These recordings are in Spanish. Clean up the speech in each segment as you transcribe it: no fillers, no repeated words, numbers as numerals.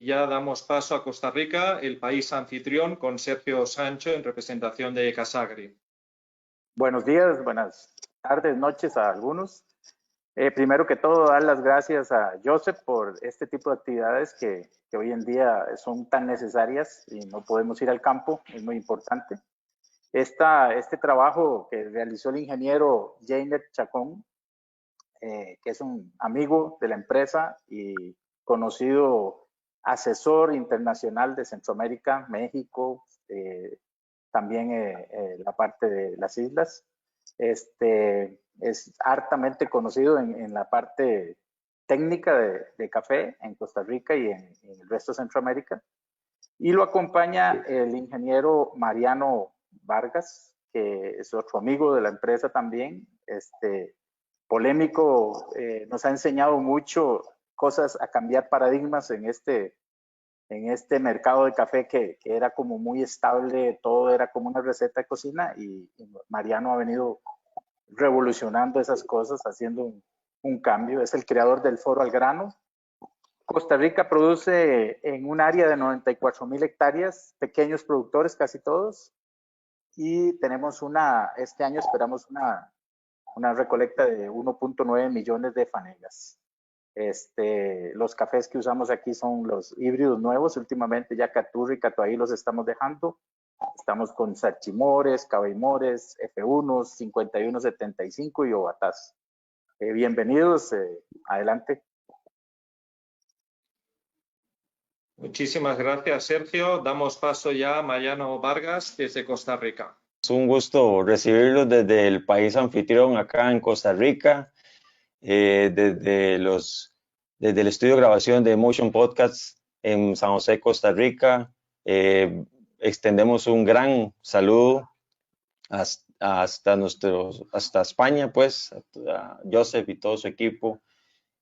Ya damos paso a Costa Rica, el país anfitrión, con Sergio Sancho en representación de Casagri. Buenos días, buenas tardes, noches a algunos. Primero que todo, dar las gracias a Joseph por este tipo de actividades que hoy en día son tan necesarias y no podemos ir al campo, es muy importante. Este trabajo que realizó el ingeniero Jainer Chacón, que es un amigo de la empresa y conocido asesor internacional de Centroamérica, México, también la parte de las islas. Es hartamente conocido en la parte técnica de café en Costa Rica y en el resto de Centroamérica. Y lo acompaña el ingeniero Mariano Vargas, que es otro amigo de la empresa también, polémico, nos ha enseñado mucho cosas a cambiar paradigmas en este mercado de café que era como muy estable, todo era como una receta de cocina y Mariano ha venido revolucionando esas cosas, haciendo un cambio. Es el creador del Foro al Grano. Costa Rica produce en un área de 94,000 hectáreas, pequeños productores casi todos, y tenemos este año esperamos una recolecta de 1.9 millones de fanegas. Los cafés que usamos aquí son los híbridos nuevos. Últimamente ya Caturra y Catuahí los estamos dejando. Estamos con Sarchimores, Cabaimores, F1, 5175 y Ovataz. Bienvenidos, adelante. Muchísimas gracias, Sergio. Damos paso ya a Mariano Vargas desde Costa Rica. Es un gusto recibirlos desde el país anfitrión acá en Costa Rica, desde el estudio de grabación de Motion Podcasts en San José, Costa Rica. Extendemos un gran saludo hasta España, pues, a Joseph y todo su equipo,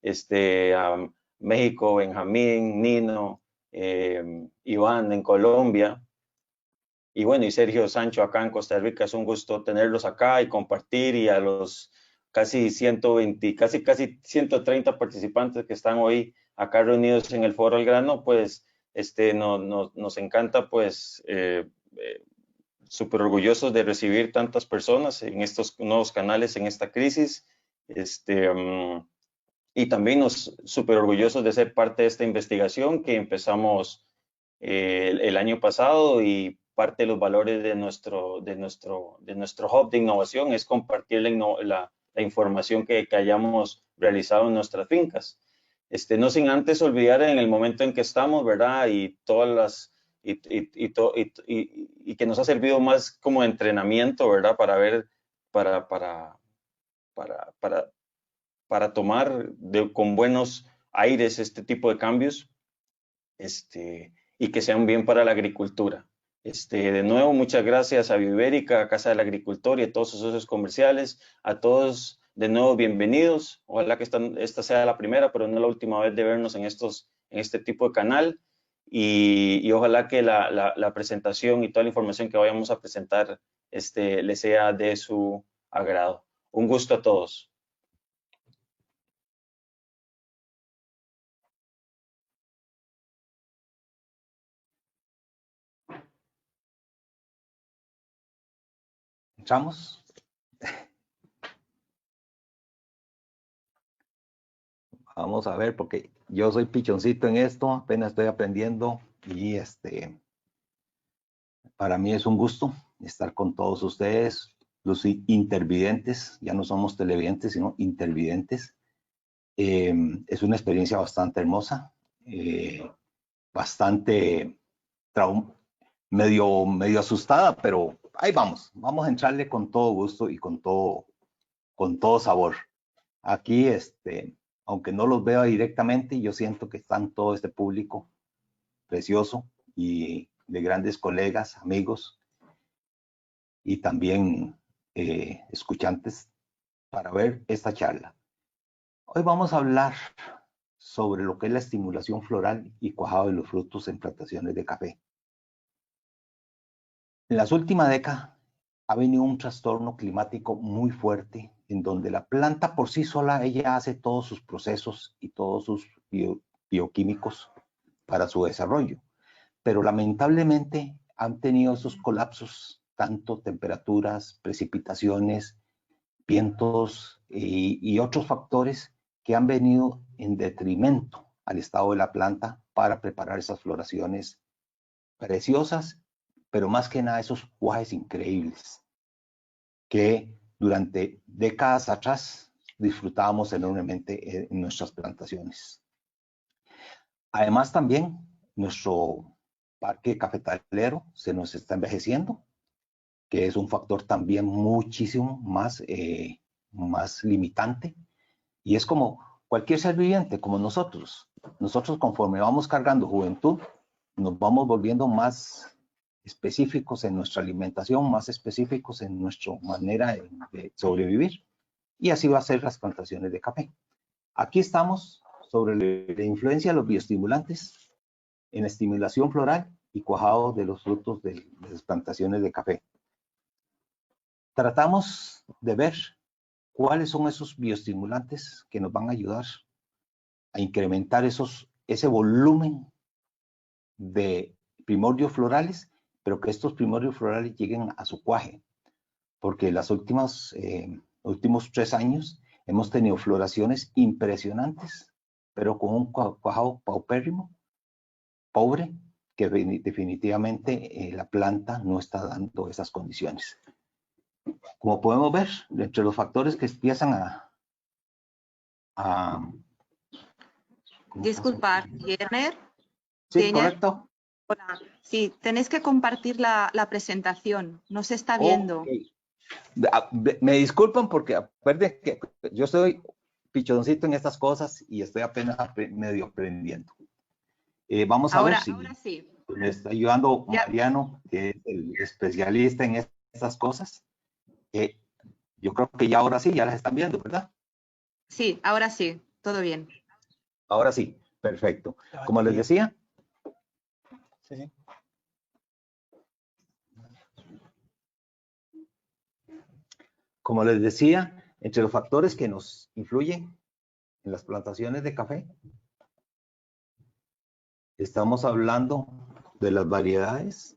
a México, Benjamín, Nino, Iván en Colombia. Y bueno, y Sergio Sancho acá en Costa Rica, es un gusto tenerlos acá y compartir, y a los casi 120, casi 130 participantes que están hoy acá reunidos en el Foro al Grano, pues nos encanta, pues súper orgullosos de recibir tantas personas en estos nuevos canales en esta crisis, y también nos súper orgullosos de ser parte de esta investigación que empezamos el año pasado, y parte de los valores de nuestro hub de innovación es compartir la información que hayamos realizado en nuestras fincas. No sin antes olvidar en el momento en que estamos, ¿verdad? Y todas las y que nos ha servido más como entrenamiento, ¿verdad? Para ver, para tomar con buenos aires este tipo de cambios, y que sean bien para la agricultura. De nuevo, muchas gracias a Vivérica, a Casa del Agricultor y a todos sus socios comerciales. A todos, de nuevo, bienvenidos. Ojalá que esta sea la primera, pero no la última vez de vernos en este tipo de canal. Y ojalá que la presentación y toda la información que vayamos a presentar les sea de su agrado. Un gusto a todos. ¿Entramos? Vamos a ver, porque yo soy pichoncito en esto, apenas estoy aprendiendo, y para mí es un gusto estar con todos ustedes, los intervidentes. Ya no somos televidentes, sino intervidentes. Es una experiencia bastante hermosa, bastante medio asustada, pero ahí vamos a entrarle con todo gusto y con todo sabor. Aquí, aunque no los veo directamente, yo siento que están todo este público precioso y de grandes colegas, amigos y también escuchantes para ver esta charla. Hoy vamos a hablar sobre lo que es la estimulación floral y cuajado de los frutos en plantaciones de café. En las últimas décadas ha venido un trastorno climático muy fuerte, en donde la planta por sí sola, ella hace todos sus procesos y todos sus bioquímicos para su desarrollo. Pero lamentablemente han tenido esos colapsos, tanto temperaturas, precipitaciones, vientos y otros factores que han venido en detrimento al estado de la planta para preparar esas floraciones preciosas, pero más que nada esos cuajes increíbles que durante décadas atrás disfrutábamos enormemente en nuestras plantaciones. Además también nuestro parque cafetalero se nos está envejeciendo, que es un factor también muchísimo más, más limitante. Y es como cualquier ser viviente, como nosotros. Nosotros conforme vamos cargando juventud, nos vamos volviendo más específicos en nuestra alimentación, más específicos en nuestra manera de sobrevivir. Y así va a ser las plantaciones de café. Aquí estamos sobre la influencia de los bioestimulantes en estimulación floral y cuajado de los frutos de las plantaciones de café. Tratamos de ver cuáles son esos bioestimulantes que nos van a ayudar a incrementar ese volumen de primordios florales, pero que estos primordios florales lleguen a su cuaje, porque los últimos 3 años hemos tenido floraciones impresionantes, pero con un cuajado paupérrimo, pobre, que definitivamente la planta no está dando esas condiciones. Como podemos ver, entre los factores que empiezan a Disculpar, Yerner. Sí, correcto. Hola. Sí, tenéis que compartir la presentación. No se está viendo. Okay. Me disculpan porque acuérdense que yo soy pichoncito en estas cosas y estoy apenas medio aprendiendo. Vamos a ver si ahora sí. me está ayudando Ya. Mariano, que es el especialista en estas cosas. Yo creo que ya ahora sí, ya las están viendo, ¿verdad? Sí, ahora sí. Todo bien. Ahora sí, perfecto. Como les decía. Sí. Como les decía, entre los factores que nos influyen en las plantaciones de café, estamos hablando de las variedades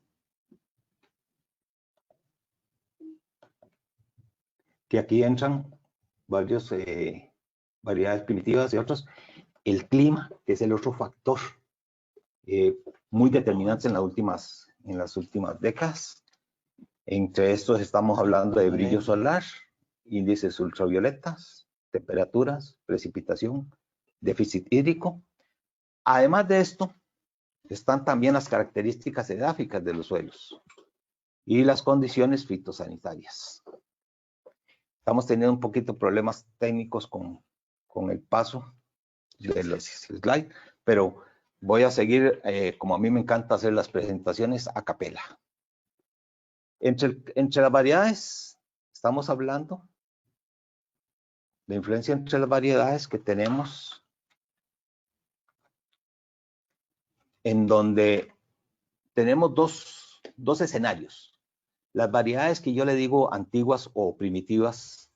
que aquí entran varias variedades primitivas y otros. El clima, que es el otro factor muy determinante en las últimas décadas. Entre estos estamos hablando de brillo solar, índices ultravioletas, temperaturas, precipitación, déficit hídrico. Además de esto, están también las características edáficas de los suelos y las condiciones fitosanitarias. Estamos teniendo un poquito problemas técnicos con el paso de los slides, pero voy a seguir, como a mí me encanta hacer las presentaciones a capela. Entre las variedades, estamos hablando de influencia entre las variedades que tenemos, en donde tenemos dos escenarios. Las variedades que yo le digo antiguas o primitivas,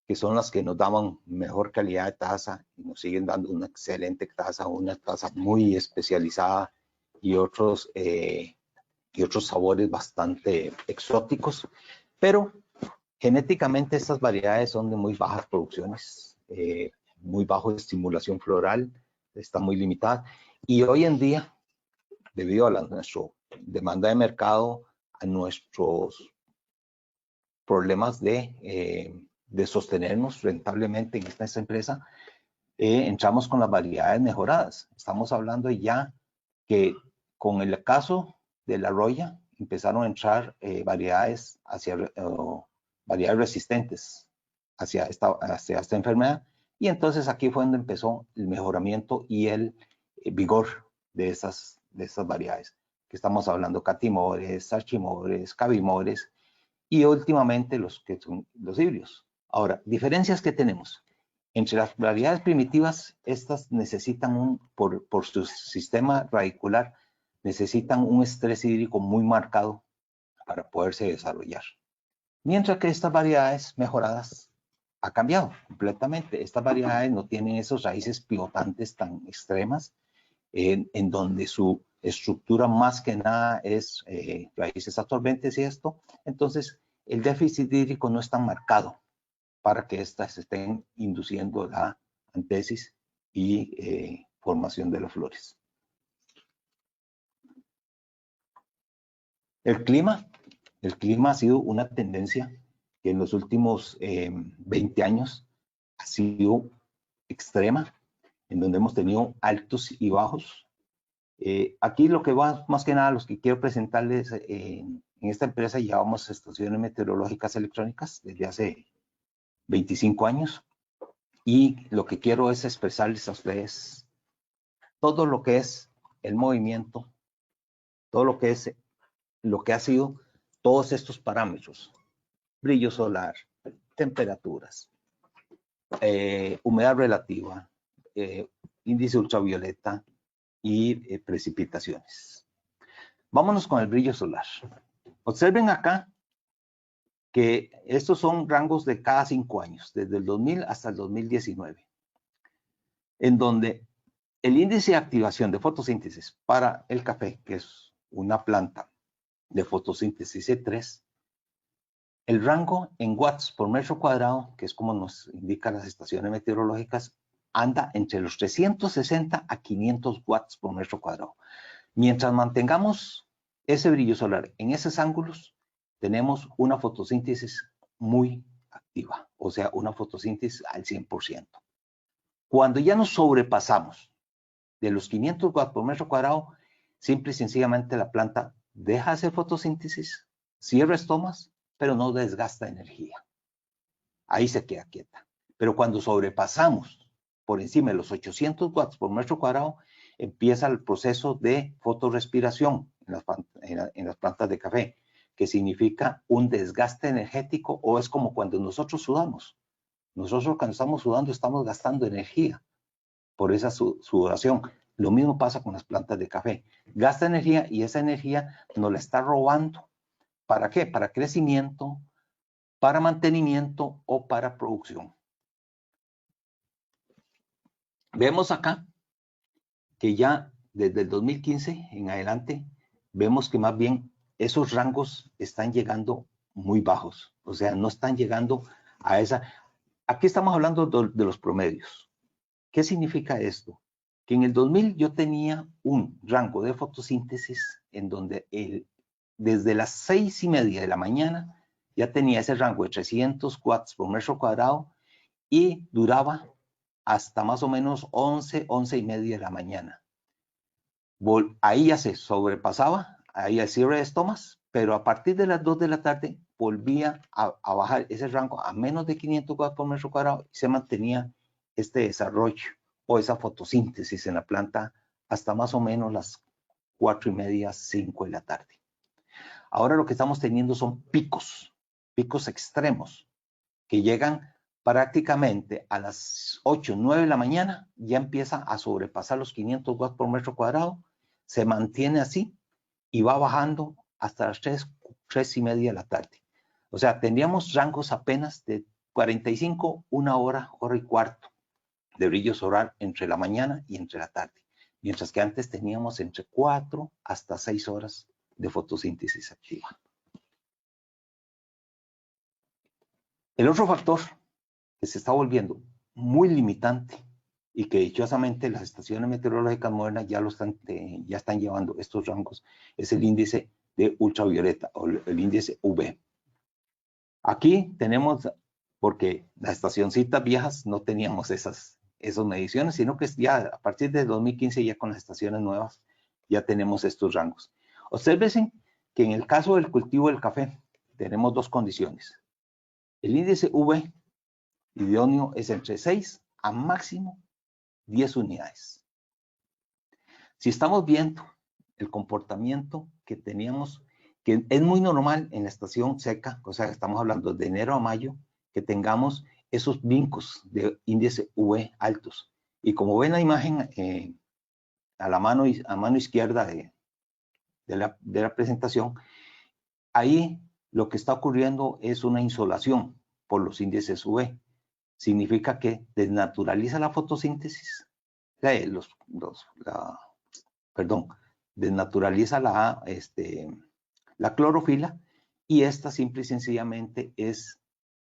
que son las que nos daban mejor calidad de taza y nos siguen dando una excelente taza, una taza muy especializada y otros sabores bastante exóticos, pero genéticamente estas variedades son de muy bajas producciones, muy bajo de estimulación floral, está muy limitada, y hoy en día, debido a nuestra demanda de mercado, a nuestros problemas de sostenernos rentablemente en esta empresa, entramos con las variedades mejoradas. Estamos hablando ya que con el caso de la roya empezaron a entrar variedades variedades resistentes hacia esta enfermedad, y entonces aquí fue donde empezó el mejoramiento y el vigor de esas variedades, que estamos hablando catimores, sarchimores, cavimores y últimamente los que son los híbridos. Ahora, diferencias que tenemos. Entre las variedades primitivas, estas necesitan por su sistema radicular, necesitan un estrés hídrico muy marcado para poderse desarrollar. Mientras que estas variedades mejoradas ha cambiado completamente. Estas variedades no tienen esos raíces pivotantes tan extremas en donde su estructura más que nada es raíces absorbentes y esto, entonces el déficit hídrico no es tan marcado para que éstas estén induciendo la antesis y formación de las flores. El clima ha sido una tendencia que en los últimos 20 años ha sido extrema, en donde hemos tenido altos y bajos. Aquí lo que va más que nada, los que quiero presentarles, en esta empresa llevamos estaciones meteorológicas electrónicas desde hace 25 años y lo que quiero es expresarles a ustedes todo lo que es el movimiento, todo lo que es lo que ha sido todos estos parámetros: brillo solar, temperaturas, humedad relativa, índice ultravioleta y precipitaciones. Vámonos con el brillo solar. Observen acá que estos son rangos de cada 5 años, desde el 2000 hasta el 2019, en donde el índice de activación de fotosíntesis para el café, que es una planta de fotosíntesis E3, el rango en watts por metro cuadrado, que es como nos indican las estaciones meteorológicas, anda entre los 360 a 500 watts por metro cuadrado. Mientras mantengamos ese brillo solar en esos ángulos, tenemos una fotosíntesis muy activa, o sea, una fotosíntesis al 100%. Cuando ya nos sobrepasamos de los 500 watts por metro cuadrado, simple y sencillamente la planta deja de hacer fotosíntesis, cierra estomas, pero no desgasta energía. Ahí se queda quieta. Pero cuando sobrepasamos por encima de los 800 watts por metro cuadrado, empieza el proceso de fotorrespiración en las plantas de café, que significa un desgaste energético, o es como cuando nosotros sudamos. Nosotros cuando estamos sudando estamos gastando energía por esa sudoración. Lo mismo pasa con las plantas de café. Gasta energía y esa energía nos la está robando. ¿Para qué? Para crecimiento, para mantenimiento o para producción. Vemos acá que ya desde el 2015 en adelante, vemos que más bien esos rangos están llegando muy bajos. O sea, no están llegando a esa... Aquí estamos hablando de los promedios. ¿Qué significa esto? Que en el 2000 yo tenía un rango de fotosíntesis en donde desde las 6:30 de la mañana ya tenía ese rango de 300 watts por metro cuadrado y duraba hasta más o menos 11:30 de la mañana. Ahí ya se sobrepasaba, ahí el cierre de estomas, pero a partir de las 2 de la tarde volvía a bajar ese rango a menos de 500 watts por metro cuadrado y se mantenía este desarrollo o esa fotosíntesis en la planta hasta más o menos las 4:30, 5 de la tarde. Ahora lo que estamos teniendo son picos extremos que llegan prácticamente a las 8, 9 de la mañana, ya empieza a sobrepasar los 500 watts por metro cuadrado, se mantiene así y va bajando hasta las 3:30 de la tarde. O sea, tendríamos rangos apenas de 45, 1 hora, hora y cuarto de brillo solar entre la mañana y entre la tarde, mientras que antes teníamos entre 4 hasta 6 horas de fotosíntesis activa. El otro factor que se está volviendo muy limitante y que dichosamente las estaciones meteorológicas modernas ya están llevando estos rangos es el índice de ultravioleta o el índice UV. Aquí tenemos, porque las estacioncitas viejas no teníamos esas mediciones, sino que ya a partir de 2015 ya con las estaciones nuevas ya tenemos estos rangos. Observen que en el caso del cultivo del café tenemos dos condiciones. El índice UV idóneo es entre 6 a máximo 10 unidades. Si estamos viendo el comportamiento que teníamos, que es muy normal en la estación seca, o sea, estamos hablando de enero a mayo, que tengamos esos vincos de índice UV altos. Y como ven la imagen a mano izquierda de la presentación, ahí lo que está ocurriendo es una insolación por los índices UV. Significa que desnaturaliza la fotosíntesis. La desnaturaliza la clorofila, y esta simple y sencillamente es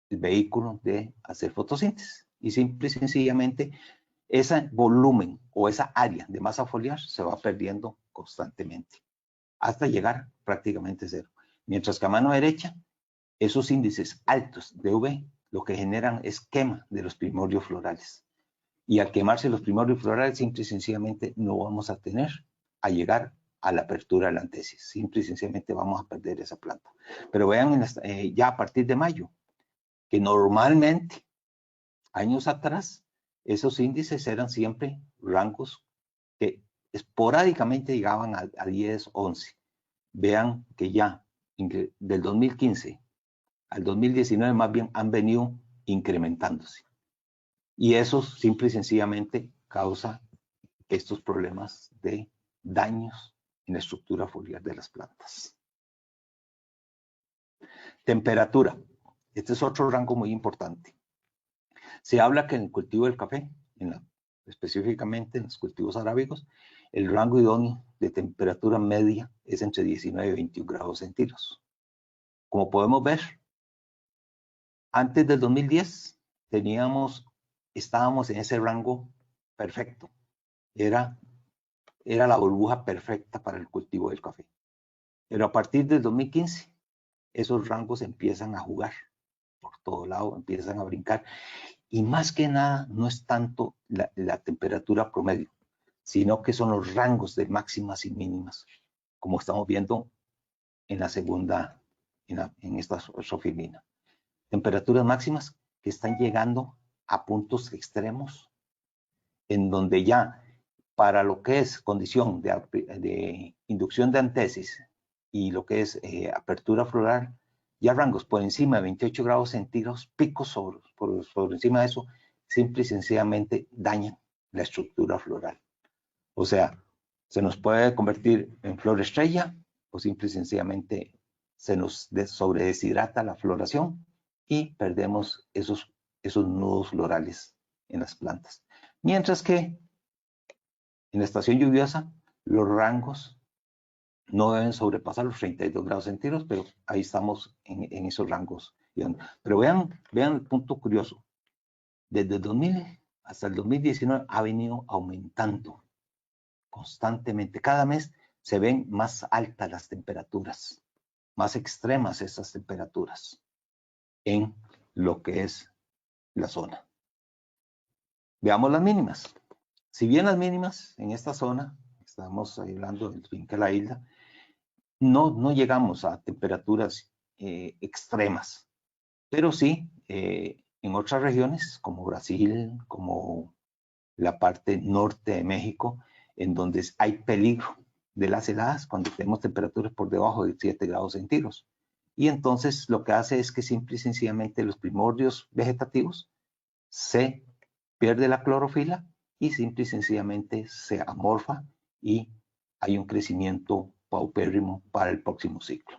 el vehículo de hacer fotosíntesis. Y simple y sencillamente ese volumen o esa área de masa foliar se va perdiendo constantemente hasta llegar prácticamente a cero. Mientras que a mano derecha, esos índices altos de UV lo que generan es quema de los primordios florales. Y al quemarse los primordios florales, simple y sencillamente no vamos a llegar a la apertura de la antesis. Simple y sencillamente vamos a perder esa planta. Pero vean ya a partir de mayo, que normalmente, años atrás, esos índices eran siempre rangos que esporádicamente llegaban a 10, 11. Vean que ya del 2015 al 2019 más bien han venido incrementándose. Y eso simple y sencillamente causa estos problemas de daños en la estructura foliar de las plantas. Temperatura. Este es otro rango muy importante. Se habla que en el cultivo del café, específicamente en los cultivos arábigos, el rango idóneo de temperatura media es entre 19 y 21 grados centígrados. Como podemos ver, antes del 2010 estábamos en ese rango perfecto. Era la burbuja perfecta para el cultivo del café. Pero a partir del 2015, esos rangos empiezan a jugar por todo lado, empiezan a brincar. Y más que nada, no es tanto la temperatura promedio, sino que son los rangos de máximas y mínimas, como estamos viendo en la segunda, en esta sofilina. Temperaturas máximas que están llegando a puntos extremos, en donde ya para lo que es condición de inducción de antesis y lo que es apertura floral, ya rangos por encima de 28 grados centígrados, picos por encima de eso, simple y sencillamente dañan la estructura floral. O sea, se nos puede convertir en flor estrella o simple y sencillamente se nos sobredeshidrata la floración y perdemos esos nudos florales en las plantas. Mientras que en la estación lluviosa, los rangos no deben sobrepasar los 32 grados centígrados, pero ahí estamos en esos rangos. Pero vean el punto curioso. Desde el 2000 hasta el 2019 ha venido aumentando constantemente. Cada mes se ven más altas las temperaturas, más extremas esas temperaturas en lo que es la zona. Veamos las mínimas. Si bien las mínimas en esta zona, estamos hablando del finca La Isla, no llegamos a temperaturas extremas, pero sí en otras regiones como Brasil, como la parte norte de México, en donde hay peligro de las heladas cuando tenemos temperaturas por debajo de 7 grados centígrados. Y entonces lo que hace es que simple y sencillamente los primordios vegetativos se pierde la clorofila y simple y sencillamente se amorfa y hay un crecimiento paupérrimo para el próximo ciclo.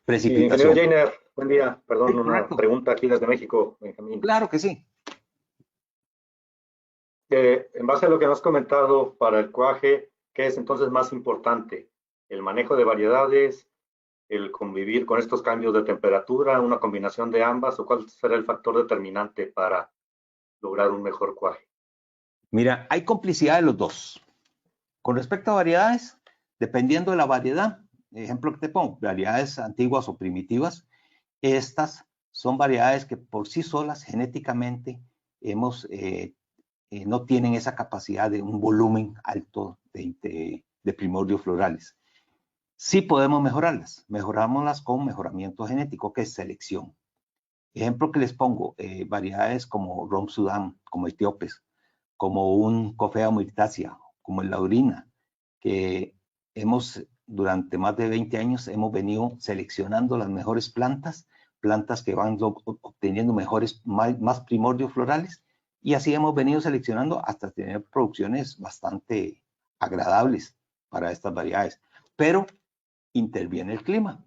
Precipitación. Ingeniero Jainer, buen día. Perdón, una pregunta aquí desde México, Benjamín. Claro que sí. En base a lo que nos has comentado para el cuaje, ¿qué es entonces más importante? ¿El manejo de variedades, el convivir con estos cambios de temperatura, una combinación de ambas, o cuál será el factor determinante para lograr un mejor cuaje? Mira, hay complicidad de los dos. Con respecto a variedades, dependiendo de la variedad, ejemplo que te pongo, variedades antiguas o primitivas, estas son variedades que por sí solas genéticamente no tienen esa capacidad de un volumen alto de primordios florales. Sí podemos mejorarlas. Mejorámoslas con mejoramiento genético, que es selección. Ejemplo que les pongo, variedades como Rom Sudán, como etíopes, como un Coffea myrtaceae, como el laurina, que durante más de 20 años hemos venido seleccionando las mejores plantas que van obteniendo más primordios florales, y así hemos venido seleccionando hasta tener producciones bastante agradables para estas variedades. Pero interviene el clima.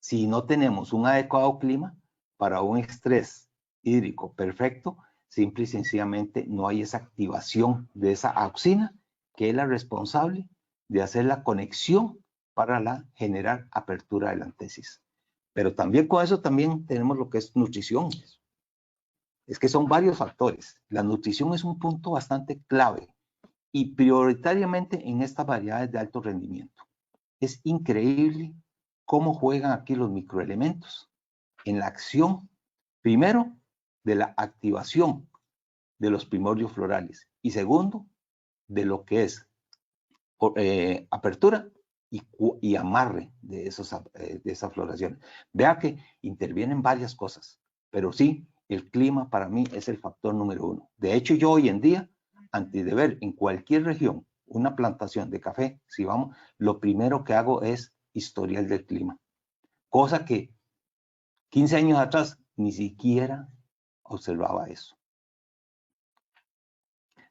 Si no tenemos un adecuado clima para un estrés hídrico perfecto, simple y sencillamente no hay esa activación de esa auxina, que es la responsable de hacer la conexión para generar apertura de la antesis. Pero también con eso también tenemos lo que es nutrición. Es que son varios factores. La nutrición es un punto bastante clave y prioritariamente en estas variedades de alto rendimiento. Es increíble cómo juegan aquí los microelementos en la acción, primero, de la activación de los primordios florales y segundo, de lo que es apertura y amarre de esas floraciones. Vea que intervienen varias cosas, pero sí, el clima para mí es el factor número uno. De hecho, yo hoy en día, antes de ver en cualquier región una plantación de café, si vamos, lo primero que hago es historial del clima. Cosa que 15 años atrás ni siquiera observaba eso.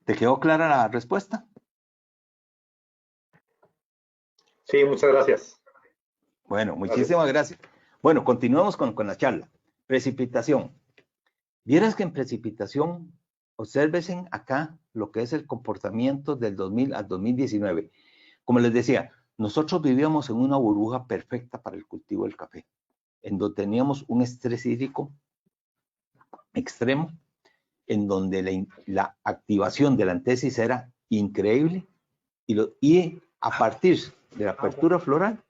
¿Te quedó clara la respuesta? Sí, muchas gracias. Bueno, muchísimas gracias. Bueno, continuamos con la charla. Precipitación. Vieras que en precipitación, obsérvense acá lo que es el comportamiento del 2000 al 2019. Como les decía, nosotros vivíamos en una burbuja perfecta para el cultivo del café, en donde teníamos un estrés hídrico extremo, en donde la activación de la antesis era increíble y a partir de la apertura floral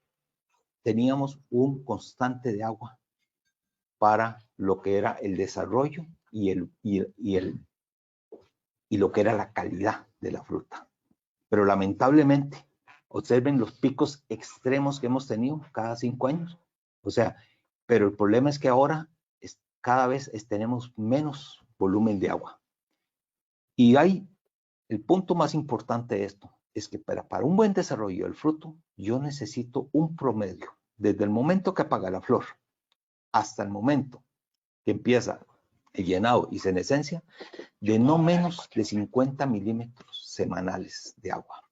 teníamos un constante de agua para lo que era el desarrollo y lo que era la calidad de la fruta. Pero lamentablemente, observen los picos extremos que hemos tenido cada 5 años. O sea, pero el problema es que ahora cada vez tenemos menos volumen de agua. Y el punto más importante de esto es que para un buen desarrollo del fruto, yo necesito un promedio, desde el momento que apaga la flor hasta el momento que empieza el llenado y senescencia, de no menos de 50 milímetros semanales de agua.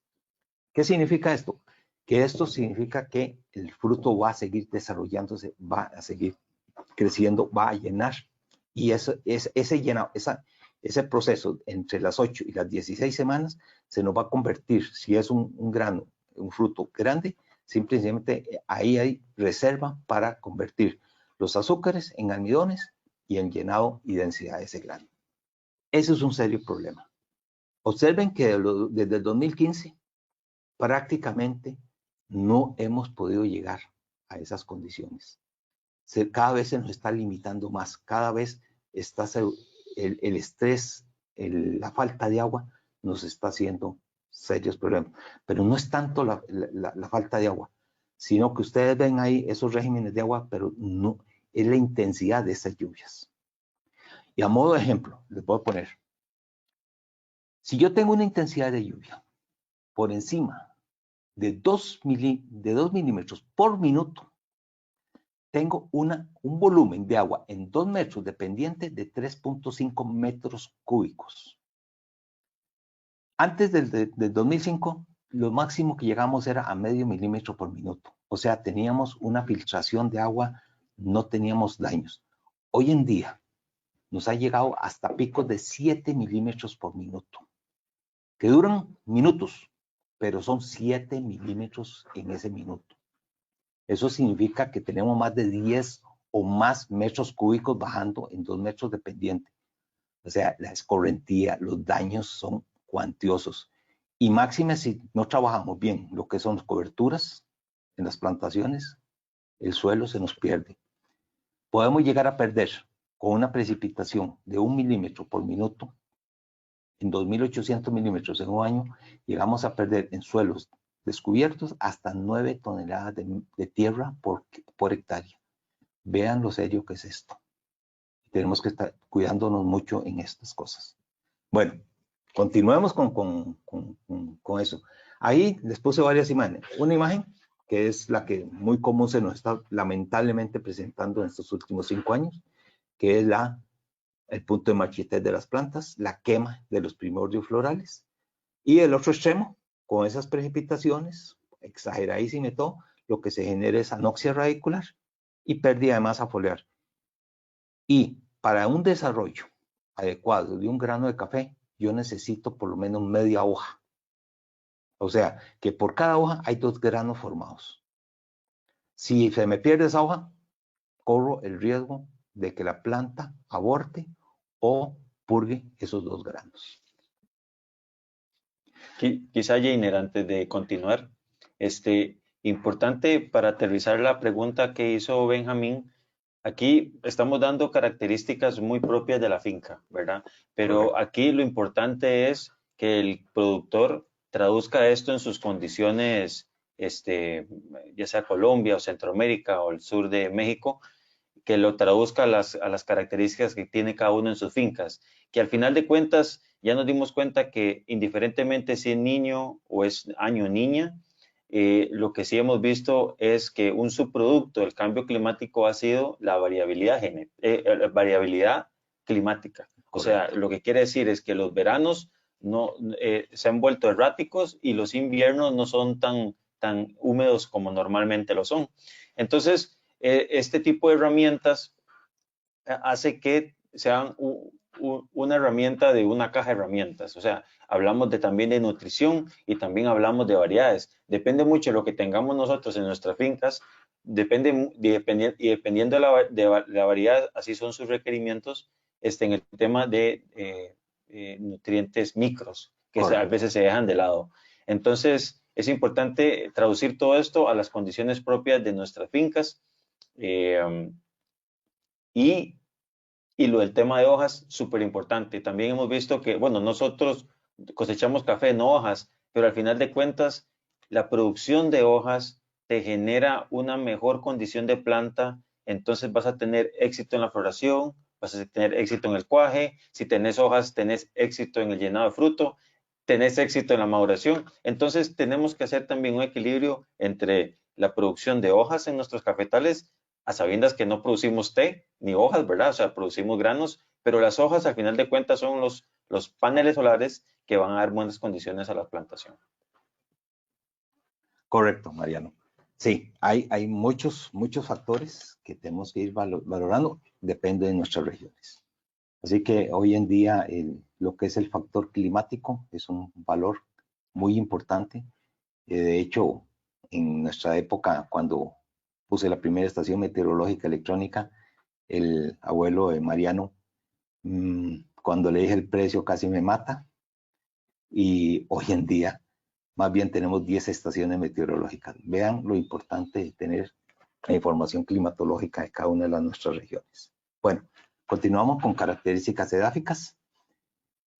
¿Qué significa esto? Que esto significa que el fruto va a seguir desarrollándose, va a seguir creciendo, va a llenar. Y ese llenado, ese proceso entre las 8 y las 16 semanas se nos va a convertir, si es un grano, un fruto grande, simplemente ahí hay reserva para convertir los azúcares en almidones y en llenado y densidad de ese grano. Ese es un serio problema. Observen que desde el 2015 prácticamente no hemos podido llegar a esas condiciones. Cada vez se nos está limitando más, cada vez está el estrés, la falta de agua nos está haciendo serios problemas. Pero no es tanto la falta de agua, sino que ustedes ven ahí esos regímenes de agua, pero no es la intensidad de esas lluvias. Y a modo de ejemplo, les voy a poner, si yo tengo una intensidad de lluvia por encima de 2 milímetros por minuto, tengo un volumen de agua en 2 metros de pendiente de 3.5 metros cúbicos. Antes del 2005, lo máximo que llegamos era a medio milímetro por minuto. O sea, teníamos una filtración de agua, no teníamos daños. Hoy en día nos ha llegado hasta picos de 7 milímetros por minuto, que duran minutos, pero son 7 milímetros en ese minuto. Eso significa que tenemos más de 10 o más metros cúbicos bajando en 2 metros de pendiente. O sea, la escorrentía, los daños son cuantiosos. Y máxime si no trabajamos bien lo que son coberturas en las plantaciones, el suelo se nos pierde. Podemos llegar a perder con una precipitación de 1 milímetro por minuto, en 2.800 milímetros en un año, llegamos a perder en suelos descubiertos hasta 9 toneladas de tierra por hectárea. Vean lo serio que es esto. Tenemos que estar cuidándonos mucho en estas cosas. Bueno, continuemos con eso. Ahí les puse varias imágenes. Una imagen que es la que muy común se nos está lamentablemente presentando en estos últimos 5 años, que es el punto de marchitez de las plantas, la quema de los primordios florales. Y el otro extremo, con esas precipitaciones, exageradísimo y todo, lo que se genera es anoxia radicular y pérdida de masa foliar. Y para un desarrollo adecuado de un grano de café, yo necesito por lo menos media hoja. O sea, que por cada hoja hay 2 granos formados. Si se me pierde esa hoja, corro el riesgo de que la planta aborte o purgue esos 2 granos. Quizá, Jainer, antes de continuar, importante para aterrizar la pregunta que hizo Benjamín, aquí estamos dando características muy propias de la finca, ¿verdad? Pero aquí lo importante es que el productor traduzca esto en sus condiciones, ya sea Colombia o Centroamérica o el sur de México, que lo traduzca a las características que tiene cada uno en sus fincas, que al final de cuentas ya nos dimos cuenta que indiferentemente si es niño o es año niña, lo que sí hemos visto es que un subproducto del cambio climático ha sido la variabilidad climática. Correcto. O sea, lo que quiere decir es que los veranos no, se han vuelto erráticos y los inviernos no son tan húmedos como normalmente lo son. Entonces, este tipo de herramientas hace que sean una herramienta de una caja de herramientas. O sea, hablamos también de nutrición y también hablamos de variedades. Depende mucho de lo que tengamos nosotros en nuestras fincas, dependiendo de la variedad, así son sus requerimientos en el tema de nutrientes micros, que a veces se dejan de lado. Entonces, es importante traducir todo esto a las condiciones propias de nuestras fincas. Y lo del tema de hojas, súper importante. También hemos visto que, bueno, nosotros cosechamos café, no hojas, pero al final de cuentas, la producción de hojas te genera una mejor condición de planta, entonces vas a tener éxito en la floración, vas a tener éxito en el cuaje, si tenés hojas, tenés éxito en el llenado de fruto, tenés éxito en la maduración. Entonces, tenemos que hacer también un equilibrio entre la producción de hojas en nuestros cafetales, a sabiendas que no producimos té ni hojas, ¿verdad? O sea, producimos granos, pero las hojas al final de cuentas son los paneles solares que van a dar buenas condiciones a la plantación. Correcto, Mariano. Sí, hay muchos factores que tenemos que ir valorando, depende de nuestras regiones. Así que hoy en día lo que es el factor climático es un valor muy importante. De hecho, en nuestra época, cuando puse la primera estación meteorológica electrónica, el abuelo de Mariano, cuando le dije el precio casi me mata. Y hoy en día, más bien tenemos 10 estaciones meteorológicas. Vean lo importante de tener la información climatológica de cada una de nuestras regiones. Bueno, continuamos con características edáficas.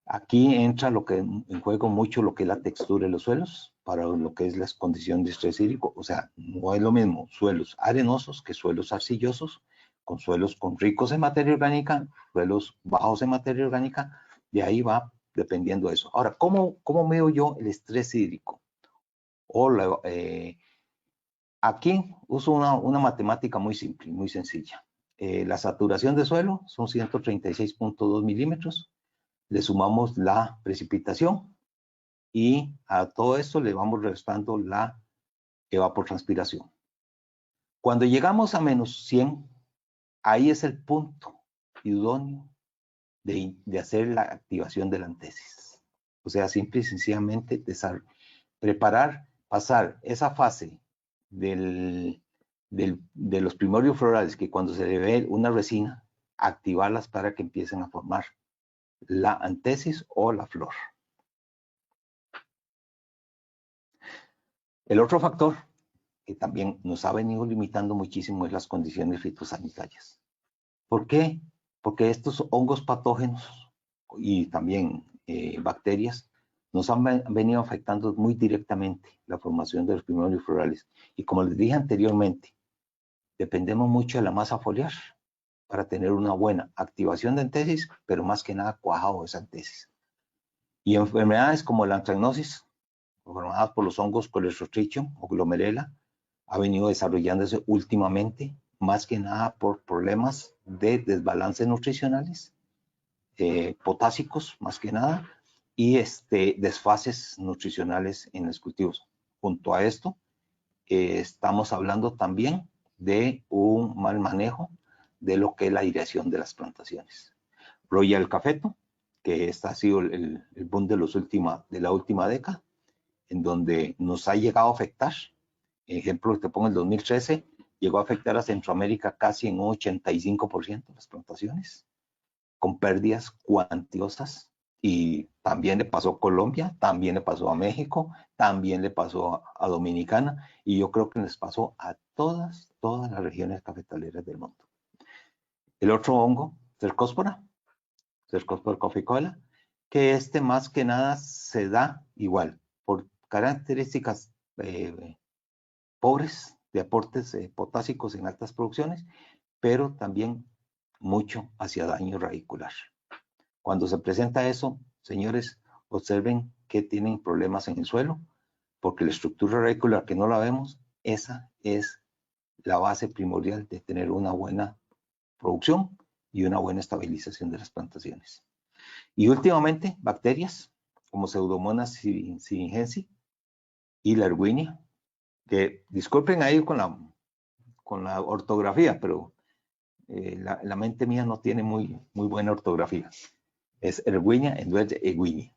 Aquí entra en juego mucho lo que es la textura de los suelos para lo que es las condiciones de estrés hídrico. O sea, no es lo mismo suelos arenosos que suelos arcillosos, con suelos ricos en materia orgánica, suelos bajos en materia orgánica, de ahí va dependiendo de eso. Ahora, ¿cómo mido yo el estrés hídrico? Aquí uso una matemática muy simple, muy sencilla. La saturación de suelo son 136.2 milímetros. Le sumamos la precipitación y a todo esto le vamos restando la evapotranspiración. Cuando llegamos a menos 100, ahí es el punto idóneo de hacer la activación de la antesis. O sea, simple y sencillamente pasar esa fase de los primorios florales, que cuando se le ve una resina, activarlas para que empiecen a formar la antesis o la flor. El otro factor que también nos ha venido limitando muchísimo es las condiciones fitosanitarias. ¿Por qué? Porque estos hongos patógenos y también bacterias nos han venido afectando muy directamente la formación de los primorios florales. Y como les dije anteriormente, dependemos mucho de la masa foliar para tener una buena activación de antesis, pero más que nada cuajado de esa antesis. Y enfermedades como la anthracnosis, formadas por los hongos Coleostridium o Glomerella, ha venido desarrollándose últimamente, más que nada por problemas de desbalances nutricionales, potásicos más que nada, y desfases nutricionales en los cultivos. Junto a esto, estamos hablando también de un mal manejo de lo que es la aireación de las plantaciones. Royal Cafeto, que este ha sido el boom de la última década, en donde nos ha llegado a afectar. Ejemplo, te pongo el 2013, llegó a afectar a Centroamérica casi en un 85% de las plantaciones, con pérdidas cuantiosas. Y también le pasó a Colombia, también le pasó a México, también le pasó a Dominicana, y yo creo que les pasó a todas las regiones cafetaleras del mundo. El otro hongo, Cercospora coficola, que más que nada se da igual, por características pobres de aportes potásicos en altas producciones, pero también mucho hacia daño radicular. Cuando se presenta eso, señores, observen que tienen problemas en el suelo, porque la estructura radicular que no la vemos, esa es la base primordial de tener una buena producción y una buena estabilización de las plantaciones. Y últimamente, bacterias como Pseudomonas syringensis y la Erwinia, que disculpen ahí con la ortografía, pero la mente mía no tiene muy buena ortografía. Es Erwinia en vez de Ewinia.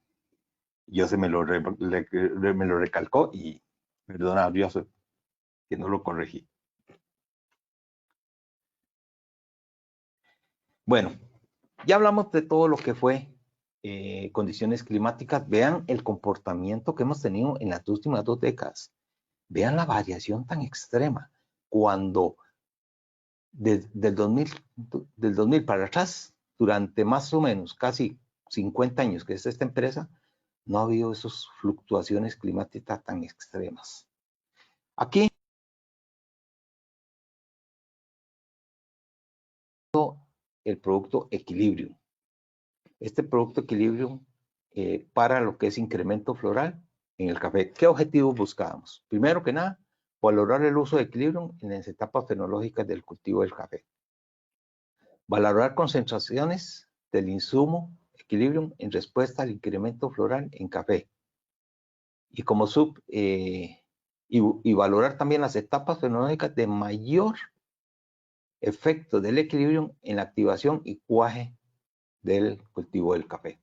Yo me lo recalcó y perdona, Dios, que no lo corregí. Bueno, ya hablamos de todo lo que fue condiciones climáticas. Vean el comportamiento que hemos tenido en las últimas 2 décadas. Vean la variación tan extrema. Cuando del 2000 para atrás, durante más o menos casi 50 años que es esta empresa, no ha habido esas fluctuaciones climáticas tan extremas. Aquí el producto Equilibrium. Este producto Equilibrium para lo que es incremento floral en el café. ¿Qué objetivos buscábamos? Primero que nada, valorar el uso de Equilibrium en las etapas fenológicas del cultivo del café. Valorar concentraciones del insumo Equilibrium en respuesta al incremento floral en café. Y como y valorar también las etapas fenológicas de mayor efecto del Equilibrium en la activación y cuaje del cultivo del café.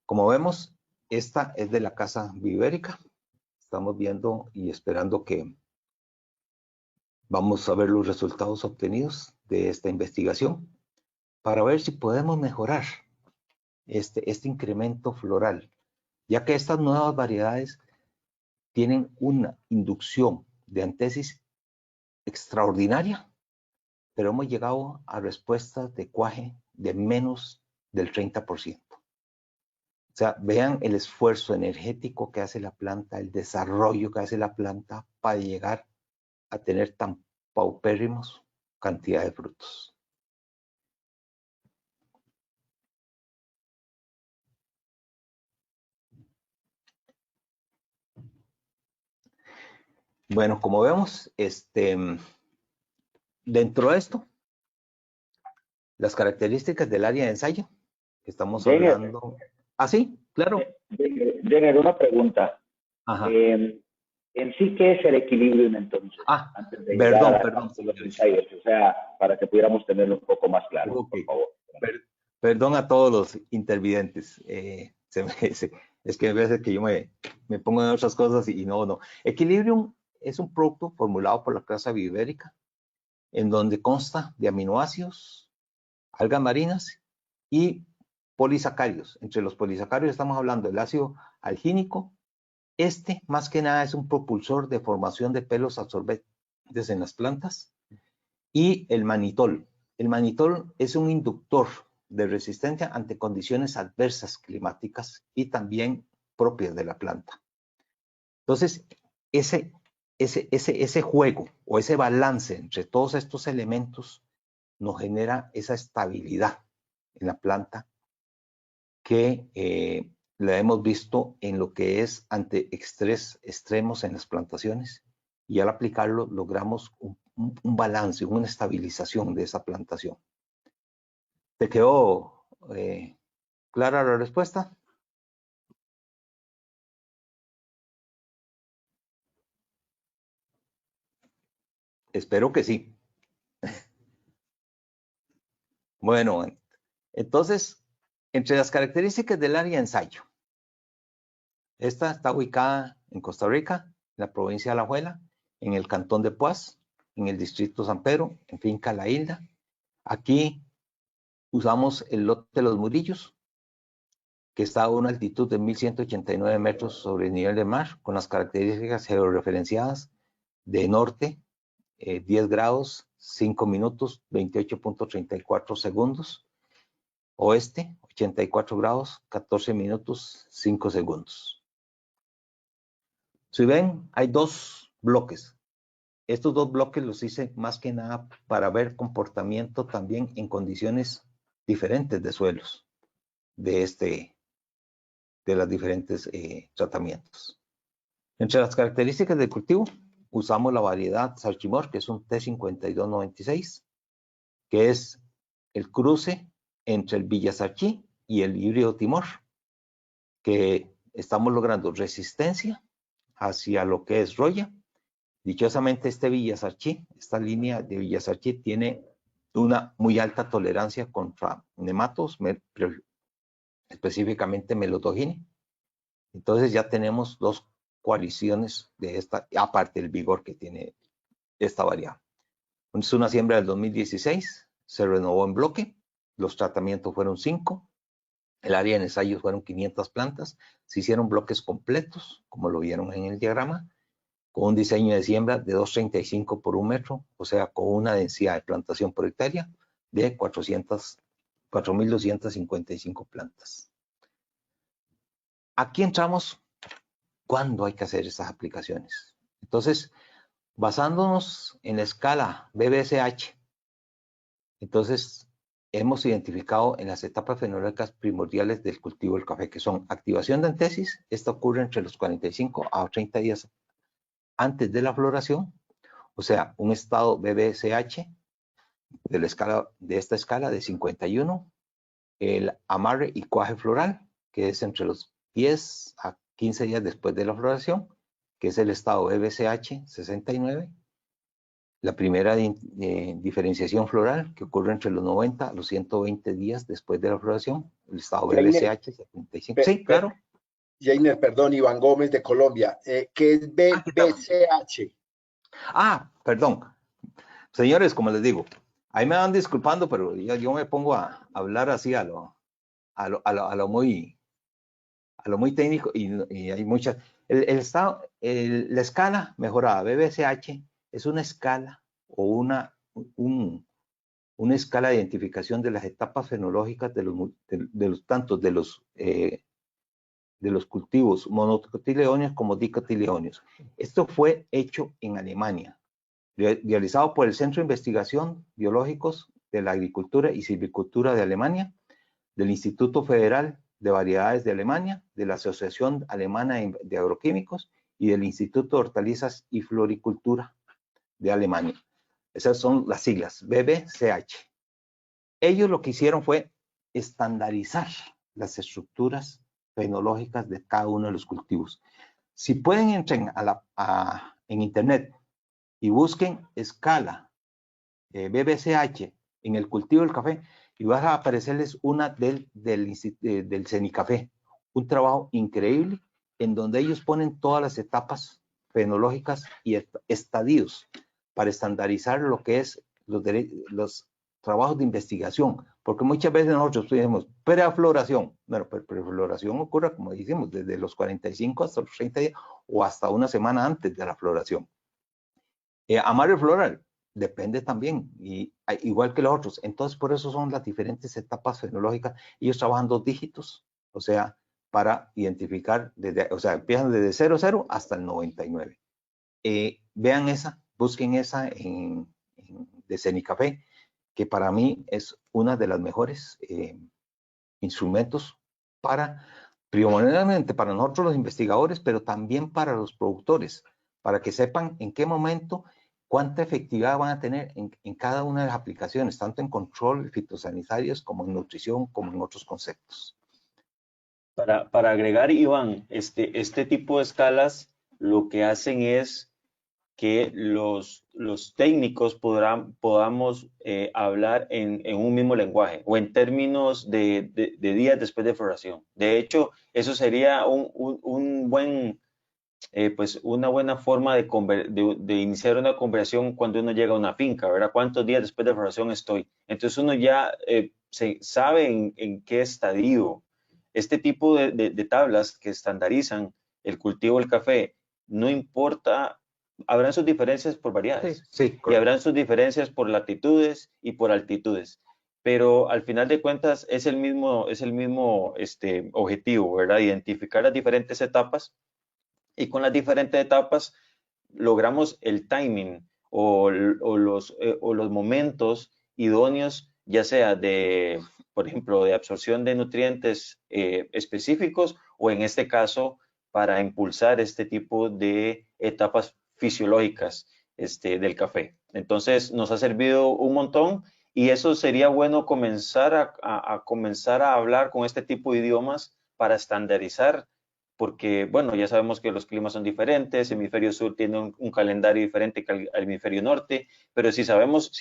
Como vemos, esta es de la Casa Vivérica. Estamos viendo y esperando que vamos a ver los resultados obtenidos de esta investigación para ver si podemos mejorar este incremento floral, ya que estas nuevas variedades tienen una inducción de antesis extraordinaria, pero hemos llegado a respuestas de cuaje de menos del 30%. O sea, vean el esfuerzo energético que hace la planta, el desarrollo que hace la planta para llegar a tener tan paupérrimos cantidad de frutos. Bueno, como vemos, dentro de esto, las características del área de ensayo, que estamos hablando. Ah, sí, claro. Jenner, una pregunta. Ajá. En sí, ¿qué es el equilibrio entonces? Antes de perdón. Los ensayos, o sea, para que pudiéramos tenerlo un poco más claro, okay. Por favor. Perdón a todos los intervidentes. Es que a veces que yo me pongo en otras cosas y no. Equilibrium es un producto formulado por la Casa Vivérica, en donde consta de aminoácidos, algas marinas y polisacáridos. Entre los polisacáridos estamos hablando del ácido algínico. Más que nada, es un propulsor de formación de pelos absorbentes en las plantas. Y el manitol. El manitol es un inductor de resistencia ante condiciones adversas climáticas y también propias de la planta. Entonces, ese juego o ese balance entre todos estos elementos nos genera esa estabilidad en la planta que la hemos visto en lo que es ante estrés extremos en las plantaciones, y al aplicarlo logramos un balance, una estabilización de esa plantación. ¿Te quedó clara la respuesta? Espero que sí. Bueno, entonces, entre las características del área de ensayo, esta está ubicada en Costa Rica, en la provincia de Alajuela, en el cantón de Poás, en el distrito San Pedro, en Finca La Hilda. Aquí usamos el lote de los Murillos, que está a una altitud de 1.189 metros sobre el nivel del mar, con las características georreferenciadas de norte, 10 grados, 5 minutos, 28.34 segundos. Oeste, 84 grados, 14 minutos, 5 segundos. Si ven, hay dos bloques. Estos dos bloques los hice más que nada para ver comportamiento también en condiciones diferentes de suelos de los diferentes tratamientos. Entre las características del cultivo, usamos la variedad Sarchimor, que es un T5296, que es el cruce entre el Villasarchí y el híbrido Timor, que estamos logrando resistencia hacia lo que es roya. Dichosamente este Villasarchí, esta línea de Villasarchí tiene una muy alta tolerancia contra nematos, específicamente Melotogine. Entonces ya tenemos dos coaliciones de esta, aparte del vigor que tiene esta variedad. Es una siembra del 2016, se renovó en bloque, los tratamientos fueron 5, el área de ensayos fueron 500 plantas, se hicieron bloques completos, como lo vieron en el diagrama, con un diseño de siembra de 235 por 1 metro, o sea, con una densidad de plantación por hectárea de 4.255 plantas. Aquí entramos cuándo hay que hacer estas aplicaciones. Entonces, basándonos en la escala BBSH, entonces hemos identificado en las etapas fenológicas primordiales del cultivo del café, que son activación de antesis, esta ocurre entre los 45 a 30 días antes de la floración, o sea, un estado BBSH de esta escala de 51, el amarre y cuaje floral, que es entre los 10 a 15 días después de la floración, que es el estado BBSH 69, la primera diferenciación floral, que ocurre entre los 90 a los 120 días después de la floración, el estado BBSH 75. Sí, claro. Jainer, perdón, Iván Gómez de Colombia. ¿Qué es BBCH? Perdón. Señores, como les digo, ahí me van disculpando, pero yo me pongo a hablar así a lo muy técnico y hay muchas. La escala mejorada BBCH es una escala o una escala de identificación de las etapas fenológicas de los cultivos monocotiledoneos como dicotiledoneos. Esto fue hecho en Alemania, realizado por el Centro de Investigación Biológicos de la Agricultura y Silvicultura de Alemania, del Instituto Federal de Variedades de Alemania, de la Asociación Alemana de Agroquímicos y del Instituto de Hortalizas y Floricultura de Alemania. Esas son las siglas, BBCH. Ellos lo que hicieron fue estandarizar las estructuras fenológicas de cada uno de los cultivos. Si pueden, entren en internet y busquen escala BBCH en el cultivo del café y va a aparecerles una del Cenicafé, un trabajo increíble en donde ellos ponen todas las etapas fenológicas y estadios para estandarizar lo que es los trabajos de investigación, porque muchas veces nosotros tenemos prefloración. Bueno, prefloración ocurre, como decimos, desde los 45 hasta los 30 días o hasta una semana antes de la floración. Amarre floral depende también, igual que los otros. Entonces, por eso son las diferentes etapas fenológicas. Ellos trabajan 2 dígitos, o sea, para identificar, empiezan desde 00 hasta el 99. Vean esa, busquen esa de Cenicafé, que para mí es una de las mejores instrumentos primordialmente para nosotros los investigadores, pero también para los productores, para que sepan en qué momento, cuánta efectividad van a tener en cada una de las aplicaciones, tanto en control fitosanitarios como en nutrición, como en otros conceptos. Para agregar, Iván, este tipo de escalas lo que hacen es que los técnicos podamos hablar en un mismo lenguaje o en términos de días después de floración. De hecho, eso sería un buen, pues una buena forma de iniciar una conversación cuando uno llega a una finca, ¿verdad? ¿Cuántos días después de floración estoy? Entonces uno ya se sabe en qué estadio. Este tipo de tablas que estandarizan el cultivo del café, no importa, habrán sus diferencias por variedades. Sí, y habrán sus diferencias por latitudes y por altitudes. Pero al final de cuentas es el mismo objetivo, ¿verdad? Identificar las diferentes etapas, y con las diferentes etapas logramos el timing o los momentos idóneos, ya sea por ejemplo, de absorción de nutrientes específicos, o en este caso, para impulsar este tipo de etapas fisiológicas del café. Entonces, nos ha servido un montón, y eso sería bueno comenzar a hablar con este tipo de idiomas para estandarizar, porque, bueno, ya sabemos que los climas son diferentes, el hemisferio sur tiene un calendario diferente que el hemisferio norte, pero si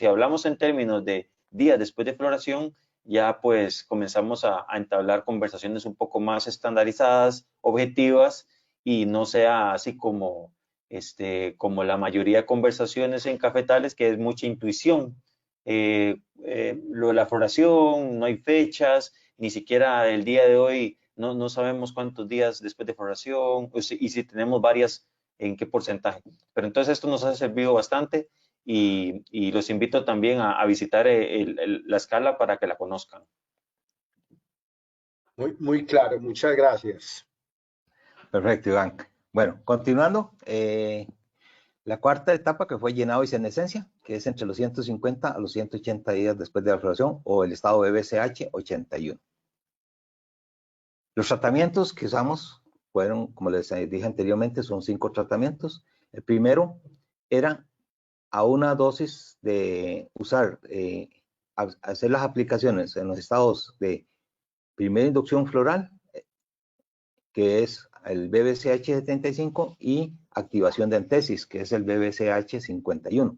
hablamos en términos de días después de floración, ya pues comenzamos a entablar conversaciones un poco más estandarizadas, objetivas, y no sea así como la mayoría de conversaciones en cafetales, que es mucha intuición. Lo de la floración, no hay fechas, ni siquiera el día de hoy no sabemos cuántos días después de floración, y si tenemos varias, en qué porcentaje. Pero entonces esto nos ha servido bastante, y los invito también a visitar la escala para que la conozcan. Muy claro, muchas gracias. Perfecto, Iván. Bueno, continuando, la cuarta etapa, que fue llenado y senescencia, que es entre los 150 a los 180 días después de la floración, o el estado BVCH 81. Los tratamientos que usamos fueron, como les dije anteriormente, son 5 tratamientos. El primero era a una dosis de usar, hacer las aplicaciones en los estados de primera inducción floral, que es el BVCH 75, y activación de antesis, que es el BVCH 51.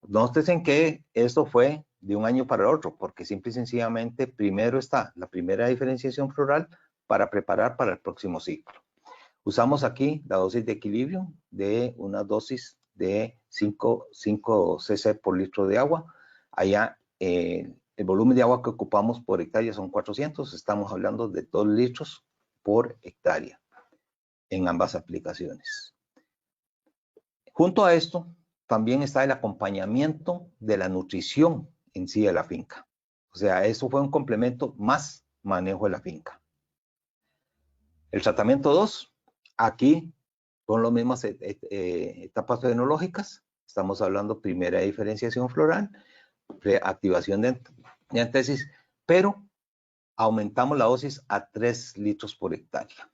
Noten que esto fue de un año para el otro, porque simple y sencillamente primero está la primera diferenciación floral para preparar para el próximo ciclo. Usamos aquí la dosis de equilibrio de una dosis de 5 cc por litro de agua. Allá el volumen de agua que ocupamos por hectárea son 400, estamos hablando de 2 litros por hectárea en ambas aplicaciones. Junto a esto, también está el acompañamiento de la nutrición en sí de la finca. O sea, eso fue un complemento más manejo de la finca. El tratamiento 2, aquí son las mismas etapas fenológicas. Estamos hablando primera diferenciación floral, activación de antesis, pero aumentamos la dosis a 3 litros por hectárea.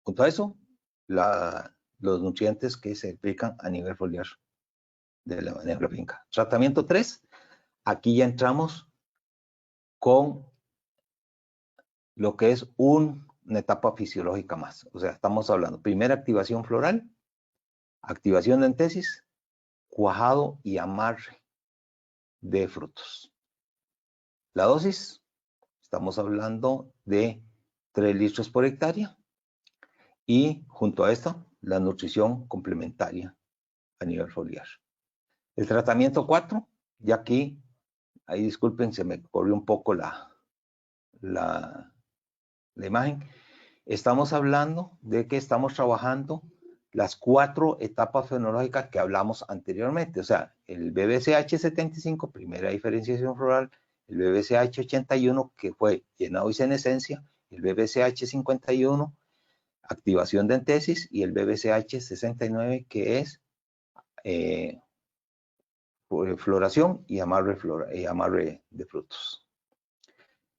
Junto a eso, los nutrientes que se aplican a nivel foliar de la finca. Tratamiento 3, aquí ya entramos con lo que es una etapa fisiológica más. O sea, estamos hablando primera activación floral, activación de antesis, cuajado y amarre de frutos. La dosis, estamos hablando de 3 litros por hectárea, y junto a esto, la nutrición complementaria a nivel foliar. El tratamiento 4, ya aquí, ahí disculpen, se me corrió un poco la imagen. Estamos hablando de que estamos trabajando las 4 etapas fenológicas que hablamos anteriormente. O sea, el BVCH 75, primera diferenciación floral, el BVCH 81, que fue llenado y senescencia, el BVCH 51, activación de antesis, y el BVCH 69, que es floración y amarre de frutos.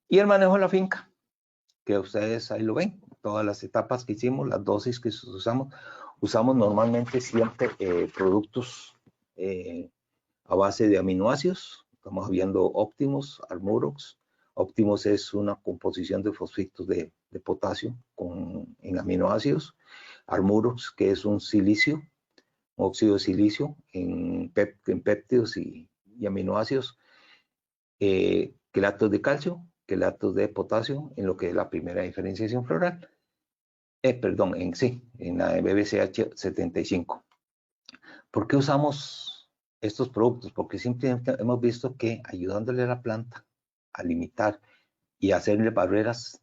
Y el manejo de la finca, que ustedes ahí lo ven, todas las etapas que hicimos, las dosis que usamos normalmente siempre productos a base de aminoácidos. Estamos viendo Optimus, Armurox. Optimus es una composición de fosfitos de potasio en aminoácidos. Armurox, que es un silicio óxido de silicio en péptidos y aminoácidos, quelatos de calcio, quelatos de potasio, en lo que es la primera diferenciación floral. Perdón, en la BBCH 75. ¿Por qué usamos estos productos? Porque simplemente hemos visto que ayudándole a la planta a limitar y hacerle barreras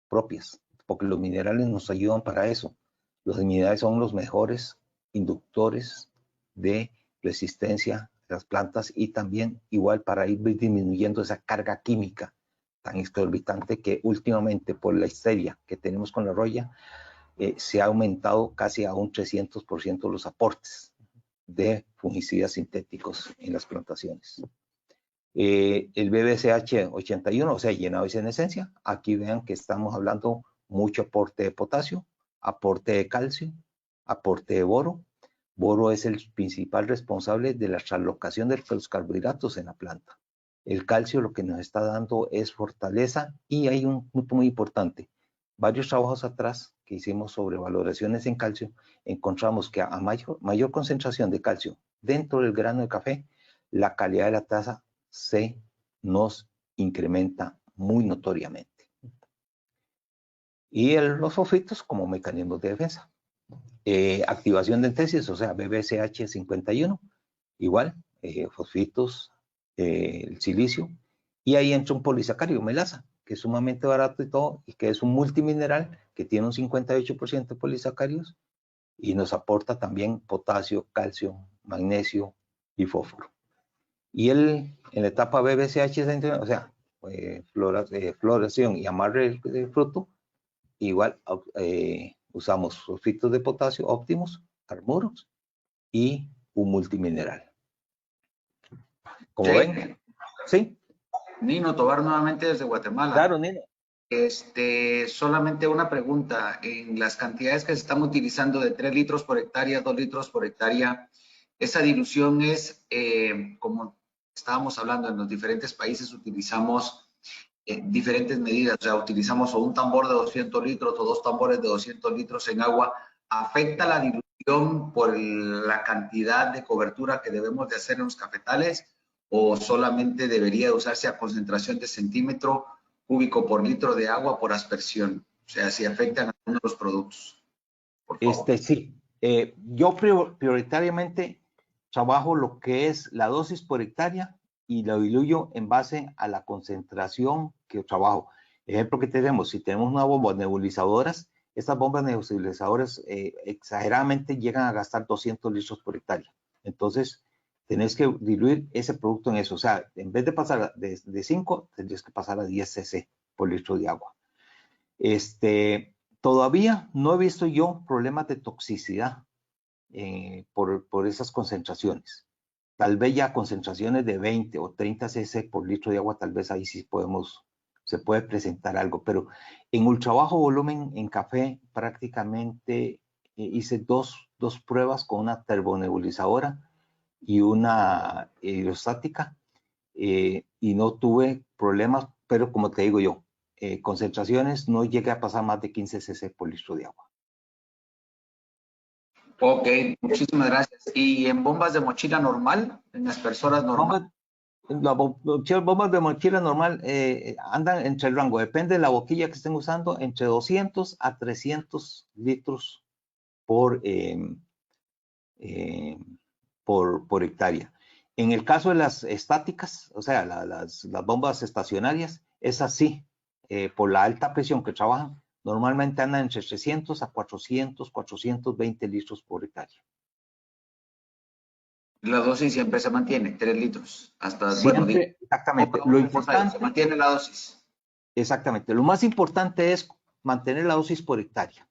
propias, porque los minerales nos ayudan para eso. Los minerales son los mejores inductores de resistencia de las plantas y también igual para ir disminuyendo esa carga química tan exorbitante que últimamente por la histeria que tenemos con la roya se ha aumentado casi a un 300% los aportes de fungicidas sintéticos en las plantaciones. El BBCH 81, o sea, llenado en esencia, aquí vean que estamos hablando mucho aporte de potasio, aporte de calcio, aporte de boro. Boro es el principal responsable de la translocación de los carbohidratos en la planta. El calcio lo que nos está dando es fortaleza y hay un punto muy importante. Varios trabajos atrás que hicimos sobre valoraciones en calcio, encontramos que a mayor concentración de calcio dentro del grano de café, la calidad de la taza se nos incrementa muy notoriamente. Y los fosfitos como mecanismos de defensa. Activación de entesis, o sea, BBCH 51, igual, fosfitos, el silicio, y ahí entra un polisacárido, melaza, que es sumamente barato y todo, y que es un multimineral que tiene un 58% de polisacáridos y nos aporta también potasio, calcio, magnesio y fósforo. Y en la etapa BBCH, o sea, floración y amarre del fruto, igual usamos sulfitos de potasio óptimos, carburos y un multimineral. Como ven, ¿sí? Nino Tobar nuevamente desde Guatemala. Claro, Nino. Solamente una pregunta. En las cantidades que se están utilizando de 3 litros por hectárea, 2 litros por hectárea, esa dilución es, como estábamos hablando, en los diferentes países utilizamos diferentes medidas. O sea, utilizamos o un tambor de 200 litros o 2 tambores de 200 litros en agua. ¿Afecta la dilución por la cantidad de cobertura que debemos de hacer en los cafetales o solamente debería usarse a concentración de centímetro cúbico por litro de agua por aspersión? O sea, si afectan a alguno de los productos. Por favor. Sí. Yo prioritariamente trabajo lo que es la dosis por hectárea y lo diluyo en base a la concentración que trabajo. Ejemplo que tenemos, si tenemos una bomba nebulizadoras, estas bombas nebulizadoras exageradamente llegan a gastar 200 litros por hectárea. Entonces, tenés que diluir ese producto en eso. O sea, en vez de pasar de 5, tendrías que pasar a 10 cc por litro de agua. Todavía no he visto yo problemas de toxicidad por esas concentraciones. Tal vez ya concentraciones de 20 o 30 cc por litro de agua, tal vez ahí sí se puede presentar algo. Pero en ultra bajo volumen, en café, prácticamente hice dos pruebas con una turbonebulizadora y una hidrostática y no tuve problemas, pero como te digo yo, concentraciones no llegué a pasar más de 15 cc por litro de agua. Ok, muchísimas gracias. ¿Y en bombas de mochila normal? ¿En aspersoras normales? Las bombas de mochila normal andan entre el rango, depende de la boquilla que estén usando, entre 200 a 300 litros por hectárea. En el caso de las estáticas, o sea, las bombas estacionarias, es así, por la alta presión que trabajan, normalmente andan entre 300 a 400, 420 litros por hectárea. La dosis siempre se mantiene, 3 litros. Hasta, siempre, bueno, exactamente. Lo importante, se mantiene la dosis. Exactamente. Lo más importante es mantener la dosis por hectárea.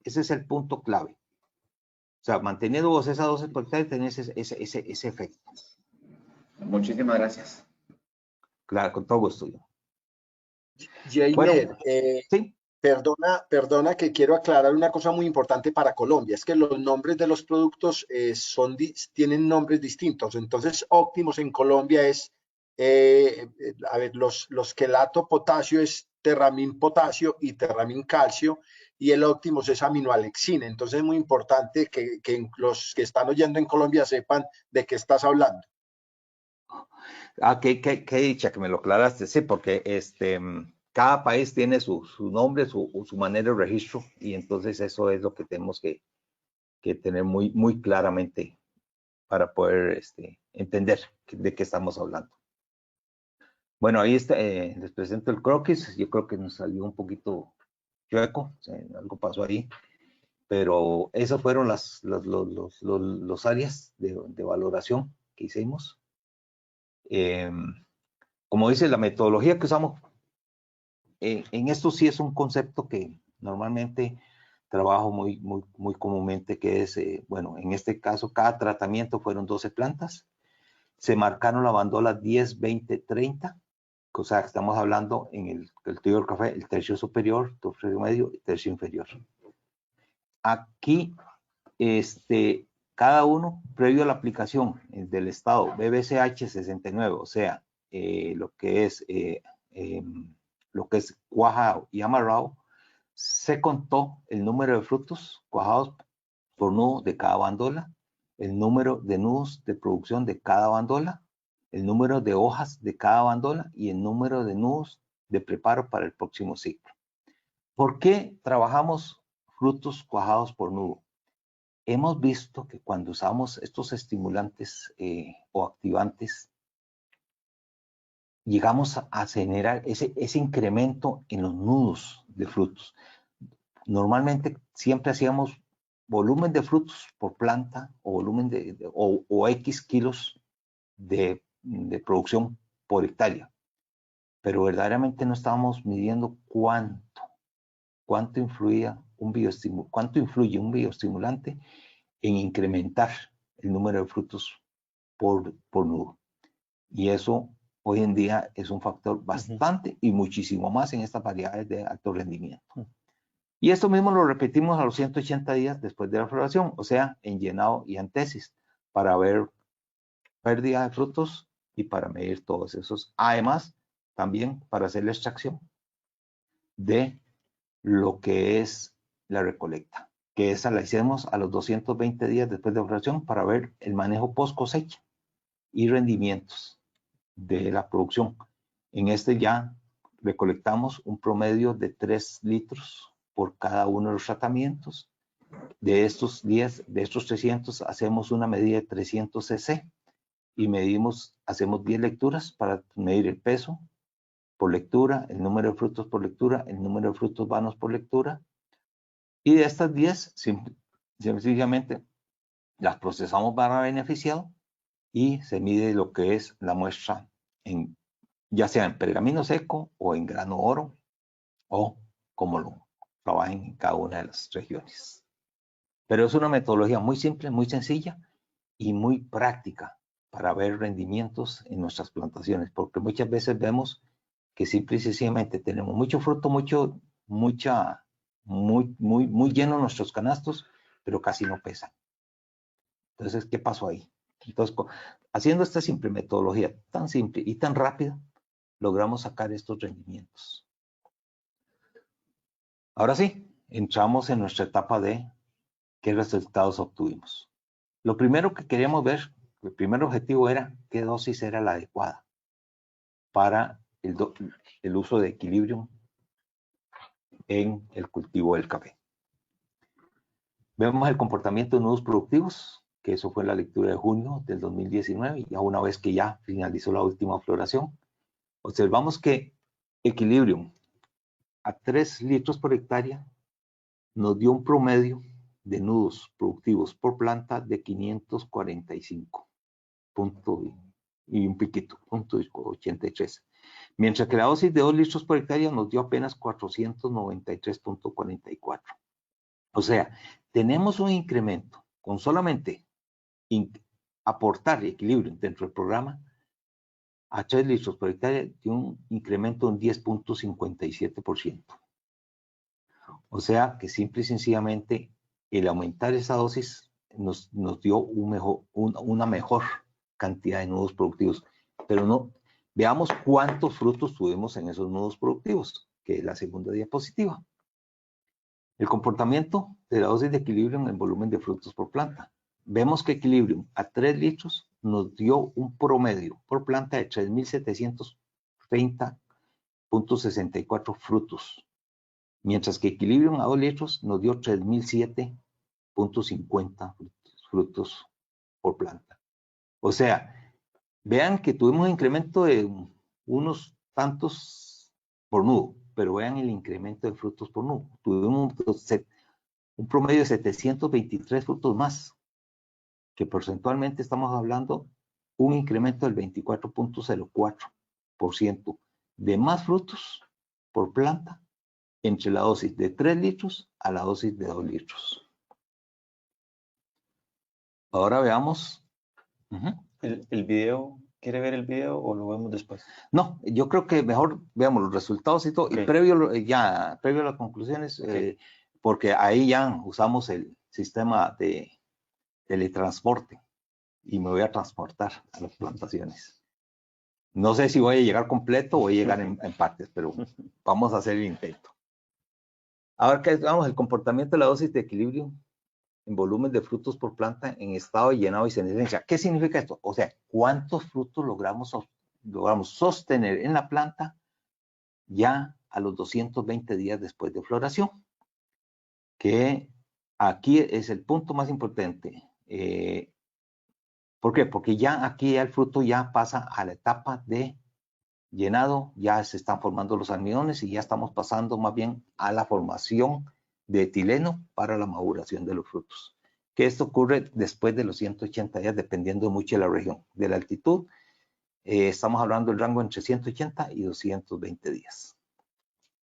Ese es el punto clave. O sea, manteniendo vos esa dosis por hectárea, tenés ese efecto. Muchísimas gracias. Claro, con todo gusto. Jainer, bueno, sí. Perdona que quiero aclarar una cosa muy importante para Colombia, es que los nombres de los productos tienen nombres distintos. Entonces, óptimos en Colombia es, a ver, los quelato potasio es terramín potasio y terramín calcio, y el Optimus es aminoalexina. Entonces es muy importante que los que están oyendo en Colombia sepan de qué estás hablando. Ah, qué dicha que me lo aclaraste, sí, porque cada país tiene su nombre, su manera de registro, y entonces eso es lo que tenemos que tener muy claramente para poder entender de qué estamos hablando. Bueno, ahí está, les presento el croquis. Yo creo que nos salió un poquito chueco, o sea, algo pasó ahí, pero esas fueron los áreas de valoración que hicimos. Como dice, la metodología que usamos, en esto sí es un concepto que normalmente trabajo muy comúnmente, que es, bueno, en este caso, cada tratamiento fueron 12 plantas. Se marcaron la bandola 10, 20, 30. O sea, estamos hablando en el cultivo del café, el tercio superior, tercio medio y tercio inferior. Aquí, cada uno, previo a la aplicación del estado BBCH 69, o sea, lo que es cuajado y amarrado, se contó el número de frutos cuajados por nudo de cada bandola, el número de nudos de producción de cada bandola, el número de hojas de cada bandola y el número de nudos de preparo para el próximo ciclo. ¿Por qué trabajamos frutos cuajados por nudo? Hemos visto que cuando usamos estos estimulantes o activantes, llegamos a generar ese incremento en los nudos de frutos. Normalmente siempre hacíamos volumen de frutos por planta o volumen o X kilos de producción por hectárea, pero verdaderamente no estábamos midiendo cuánto influye un bioestimulante en incrementar el número de frutos por nudo. Y eso hoy en día es un factor bastante y muchísimo más en estas variedades de alto rendimiento. Y esto mismo lo repetimos a los 180 días después de la floración, o sea, en llenado y antesis, para ver pérdida de frutos y para medir todos esos. Además, también para hacer la extracción de lo que es la recolecta, que esa la hicimos a los 220 días después de la floración para ver el manejo post cosecha y rendimientos de la producción. En este ya recolectamos un promedio de 3 litros por cada uno de los tratamientos. De estos 300 hacemos una medida de 300 cc y hacemos 10 lecturas para medir el peso por lectura, el número de frutos por lectura, el número de frutos vanos por lectura. Y de estas 10, sencillamente las procesamos para beneficiado y se mide lo que es la muestra, ya sea en pergamino seco o en grano oro, o como lo trabajen en cada una de las regiones. Pero es una metodología muy simple, muy sencilla y muy práctica para ver rendimientos en nuestras plantaciones, porque muchas veces vemos que simple y sencillamente tenemos mucho fruto, muy lleno nuestros canastos, pero casi no pesan. Entonces, ¿qué pasó ahí? Entonces, haciendo esta simple metodología tan simple y tan rápida, logramos sacar estos rendimientos. Ahora sí, entramos en nuestra etapa de qué resultados obtuvimos. Lo primero que queríamos ver, el primer objetivo era qué dosis era la adecuada para el uso de Equilibrium en el cultivo del café. Vemos el comportamiento de nudos productivos, que eso fue la lectura de junio del 2019, ya una vez que ya finalizó la última floración. Observamos que Equilibrium a 3 litros por hectárea nos dio un promedio de nudos productivos por planta de 545 y un piquito, 0.83. Mientras que la dosis de 2 litros por hectárea nos dio apenas 493.44. O sea, tenemos un incremento con solamente aportar equilibrio dentro del programa a 3 litros por hectárea de un incremento de un 10.57%. O sea que simple y sencillamente el aumentar esa dosis nos dio una mejor cantidad de nudos productivos. Pero no, veamos cuántos frutos tuvimos en esos nudos productivos. que es la segunda diapositiva. El comportamiento de la dosis de Equilibrium en el volumen de frutos por planta. Vemos que Equilibrium a 3 litros nos dio un promedio por planta de 3.730.64 frutos, mientras que Equilibrium a 2 litros nos dio 3.007.50 frutos por planta. O sea, vean que tuvimos un incremento de unos tantos por nudo, pero vean el incremento de frutos por nudo. Tuvimos un promedio de 723 frutos más, que porcentualmente estamos hablando un incremento del 24.04% de más frutos por planta entre la dosis de 3 litros a la dosis de 2 litros. Ahora veamos. ¿El video? ¿Quiere ver el video o lo vemos después? No, yo creo que mejor veamos los resultados y todo, Okay. y previo a las conclusiones, Okay. porque ahí ya usamos el sistema de teletransporte y me voy a transportar a las plantaciones. No sé si voy a llegar completo o voy a llegar en partes, pero vamos a hacer el intento. Ahora que vamos, el comportamiento de la dosis de equilibrio en volumen de frutos por planta en estado de llenado y senescencia. ¿Qué significa esto? O sea, ¿cuántos frutos logramos sostener en la planta ya a los 220 días después de floración? Que aquí es el punto más importante. ¿Por qué? Porque ya aquí el fruto ya pasa a la etapa de llenado, ya se están formando los almidones y ya estamos pasando más bien a la formación de etileno para la maduración de los frutos. Que esto ocurre después de los 180 días, dependiendo mucho de la región, de la altitud. Estamos hablando del rango entre 180 y 220 días.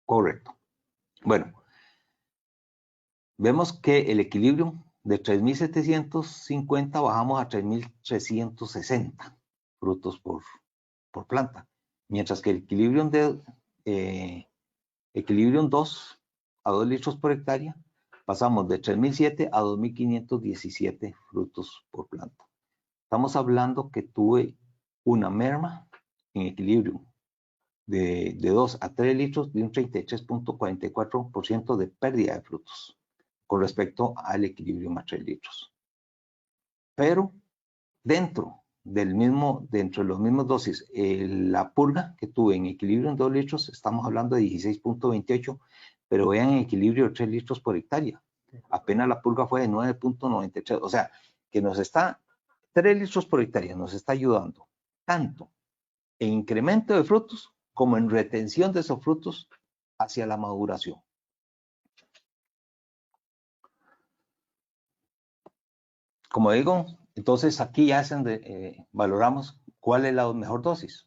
Correcto. Bueno, vemos que el equilibrio de 3.750 bajamos a 3.360 frutos por planta, mientras que el equilibrio Equilibrium 2 a 2 litros por hectárea, pasamos de 3.007 a 2.517 frutos por planta. Estamos hablando que tuve una merma en equilibrio de 2 a 3 litros de un 33.44% de pérdida de frutos con respecto al equilibrio a 3 litros. Pero dentro de los mismos dosis, la purga que tuve en equilibrio en 2 litros, estamos hablando de 16.28, pero vean en equilibrio de 3 litros por hectárea. Apenas la purga fue de 9.93, o sea, que 3 litros por hectárea nos está ayudando tanto en incremento de frutos como en retención de esos frutos hacia la maduración. Como digo, entonces aquí ya valoramos cuál es la mejor dosis,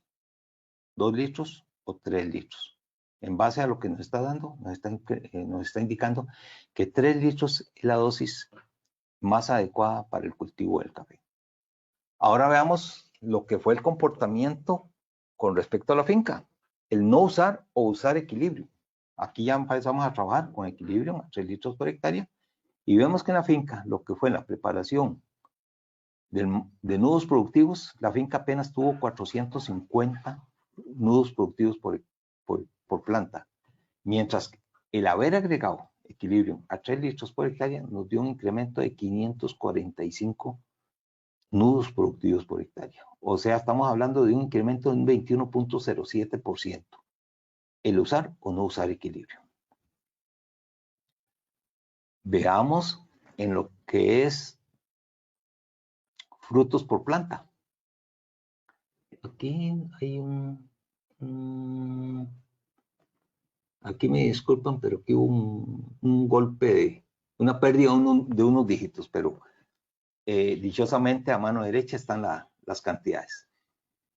2 litros o 3 litros. En base a lo que nos está dando, nos está indicando que 3 litros es la dosis más adecuada para el cultivo del café. Ahora veamos lo que fue el comportamiento con respecto a la finca. El no usar o usar equilibrio. Aquí ya empezamos a trabajar con equilibrio a 3 litros por hectárea y vemos que en la finca, lo que fue en la preparación de nudos productivos, la finca apenas tuvo 450 nudos productivos por planta, mientras que el haber agregado equilibrio a 3 litros por hectárea nos dio un incremento de 545 nudos productivos por hectárea. O sea, estamos hablando de un incremento de un 21.07%. El usar o no usar equilibrio. Veamos en lo que es frutos por planta. Aquí hay aquí me disculpan, pero aquí hubo un golpe una pérdida de unos dígitos, pero dichosamente a mano derecha están las cantidades.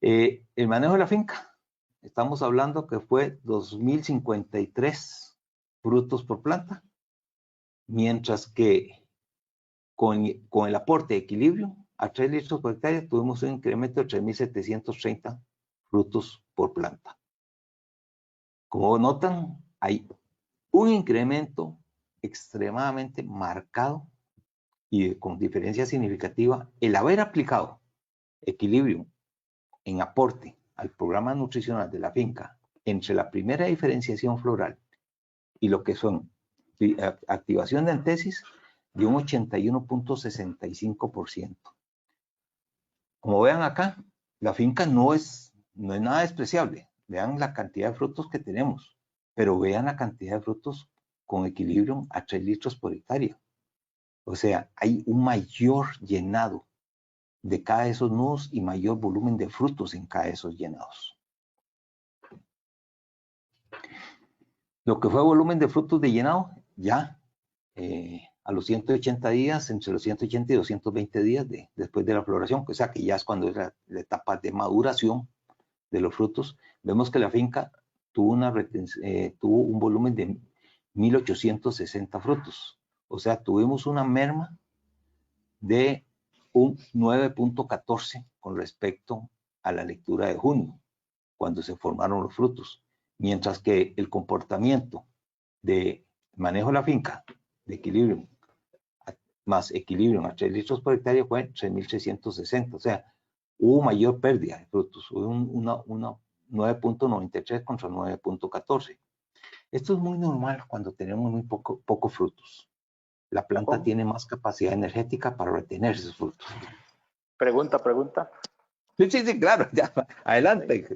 El manejo de la finca, estamos hablando que fue 2.053 frutos por planta, mientras que con el aporte de equilibrio a 3 litros por hectárea tuvimos un incremento de 3.730 frutos por planta. Como notan, hay un incremento extremadamente marcado y con diferencia significativa el haber aplicado equilibrio en aporte al programa nutricional de la finca entre la primera diferenciación floral y lo que son activación de antesis de un 81.65%. Como vean acá, la finca no es nada despreciable. Vean la cantidad de frutos que tenemos, pero vean la cantidad de frutos con equilibrio a 3 litros por hectárea. O sea, hay un mayor llenado de cada de esos nudos y mayor volumen de frutos en cada de esos llenados. Lo que fue volumen de frutos de llenado, ya a los 180 días, entre los 180 y 220 días después de la floración, o sea que ya es cuando es la etapa de maduración de los frutos, vemos que la finca tuvo un volumen de 1.860 frutos. O sea, tuvimos una merma de un 9.14 con respecto a la lectura de junio, cuando se formaron los frutos. Mientras que el comportamiento de manejo de la finca, de equilibrio, más equilibrio a 3 litros por hectárea fue 3.660. O sea, hubo mayor pérdida de frutos, hubo una 9.93 contra 9.14. Esto es muy normal cuando tenemos muy pocos frutos. La planta tiene más capacidad energética para retener esos frutos. Pregunta. Sí, claro, ya, adelante.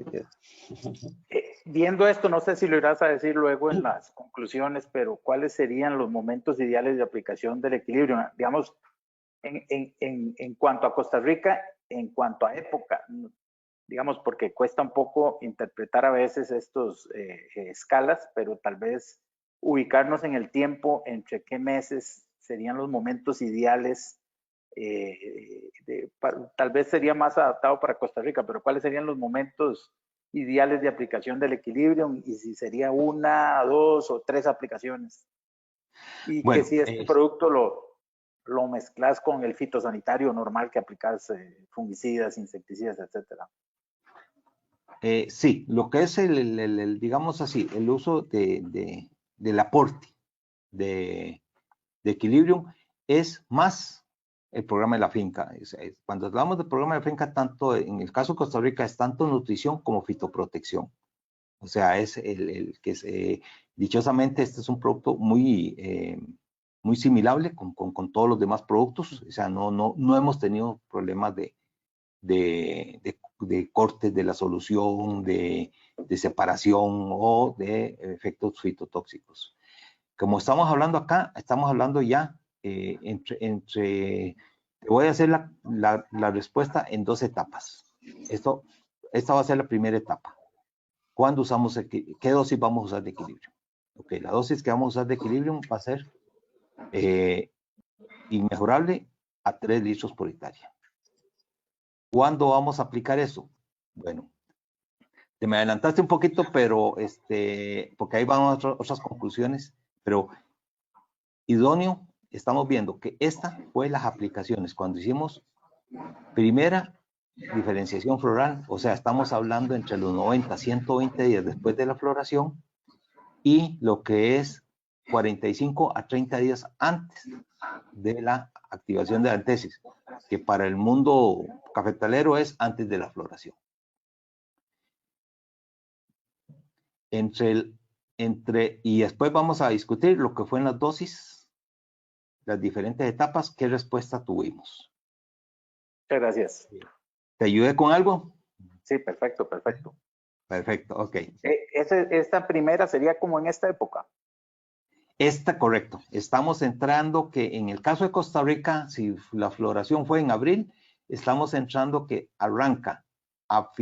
Viendo esto, no sé si lo irás a decir luego en las conclusiones, pero ¿cuáles serían los momentos ideales de aplicación del equilibrio? Digamos, en cuanto a Costa Rica, en cuanto a época, digamos, porque cuesta un poco interpretar a veces estos escalas, pero tal vez ubicarnos en el tiempo, entre qué meses serían los momentos ideales. Tal vez sería más adaptado para Costa Rica, pero ¿cuáles serían los momentos ideales de aplicación del equilibrio? Y si sería 1, 2 o 3 aplicaciones. Y bueno, que si este producto lo mezclas con el fitosanitario normal que aplicas fungicidas, insecticidas, etcétera. Sí, lo que es digamos así, el uso del aporte de equilibrio es más el programa de la finca. Cuando hablamos del programa de la finca, tanto en el caso de Costa Rica es tanto nutrición como fitoprotección. O sea, es el que es, dichosamente este es un producto muy similable con todos los demás productos. O sea, no hemos tenido problemas de cortes de la solución, de separación o de efectos fitotóxicos. Como estamos hablando acá, estamos hablando ya te voy a hacer la respuesta en 2 etapas. Esta va a ser la primera etapa. ¿Cuándo usamos qué dosis vamos a usar de equilibrio? Ok, la dosis que vamos a usar de equilibrio va a ser inmejorable a 3 litros por hectárea. ¿Cuándo vamos a aplicar eso? Bueno, te me adelantaste un poquito, pero porque ahí van otras conclusiones, pero idóneo, estamos viendo que esta fue las aplicaciones cuando hicimos primera diferenciación floral, o sea, estamos hablando entre los 90 a 120 días después de la floración y lo que es 45 a 30 días antes de la activación de la antesis, que para el mundo cafetalero es antes de la floración. Y después vamos a discutir lo que fue en las dosis, las diferentes etapas, qué respuesta tuvimos. Muchas gracias. ¿Te ayudé con algo? Sí, perfecto. Perfecto, ok. Esta primera sería como en esta época. Correcto. Estamos entrando que en el caso de Costa Rica, si la floración fue en abril, estamos entrando que arranca a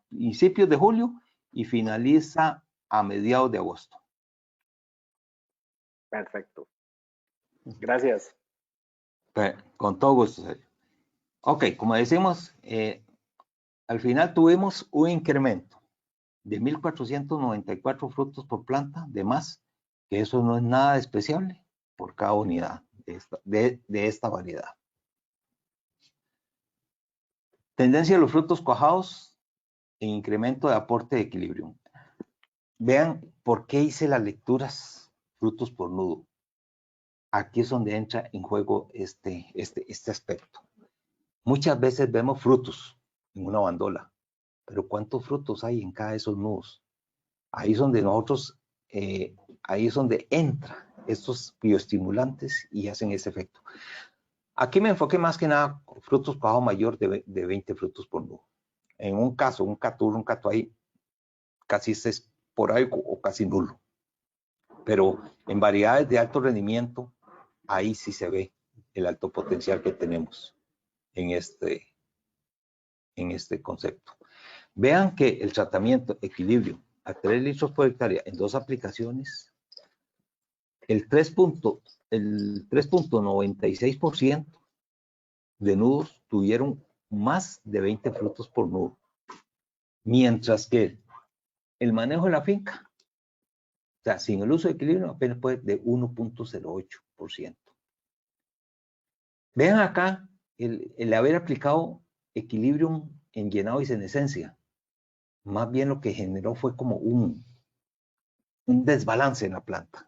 principios de julio y finaliza a mediados de agosto. Perfecto. Gracias. Con todo gusto, Sergio. Ok, como decimos, al final tuvimos un incremento de 1.494 frutos por planta de más, que eso no es nada despreciable por cada unidad de esta variedad. Tendencia de los frutos cuajados en incremento de aporte de equilibrio. Vean por qué hice las lecturas frutos por nudo. Aquí es donde entra en juego este aspecto. Muchas veces vemos frutos en una bandola, pero ¿cuántos frutos hay en cada de esos nudos? Ahí es donde nosotros, ahí es donde entra estos bioestimulantes y hacen ese efecto. Aquí me enfoqué más que nada frutos cuajo mayor de 20 frutos por nudo. En un caso, un cato ahí casi es esporádico o casi nulo. Pero en variedades de alto rendimiento, ahí sí se ve el alto potencial que tenemos en este concepto. Vean que el tratamiento equilibrio a 3 litros por hectárea en 2 aplicaciones, el 3.96% de nudos tuvieron más de 20 frutos por nudo, mientras que el manejo de la finca, o sea, sin el uso de equilibrio, apenas fue de 1.08%. Vean acá el haber aplicado equilibrio en llenado y senescencia. Más bien lo que generó fue como un desbalance en la planta.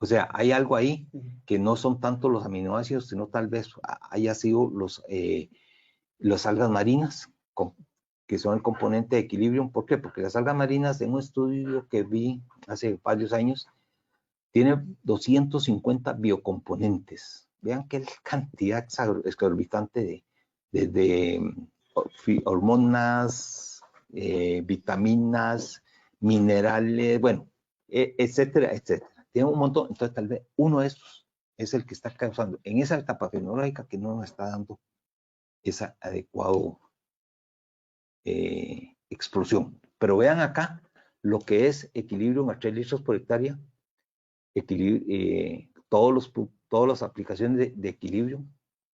O sea, hay algo ahí que no son tanto los aminoácidos, sino tal vez haya sido las algas marinas, que son el componente de equilibrio. ¿Por qué? Porque las algas marinas, en un estudio que vi hace varios años, tienen 250 biocomponentes. Vean qué cantidad exorbitante de hormonas, vitaminas, minerales, bueno, etcétera, etcétera. Tiene un montón, entonces tal vez uno de estos es el que está causando en esa etapa fenológica que no nos está dando esa adecuada explosión. Pero vean acá lo que es equilibrio a 3 litros por hectárea, todas las aplicaciones de equilibrio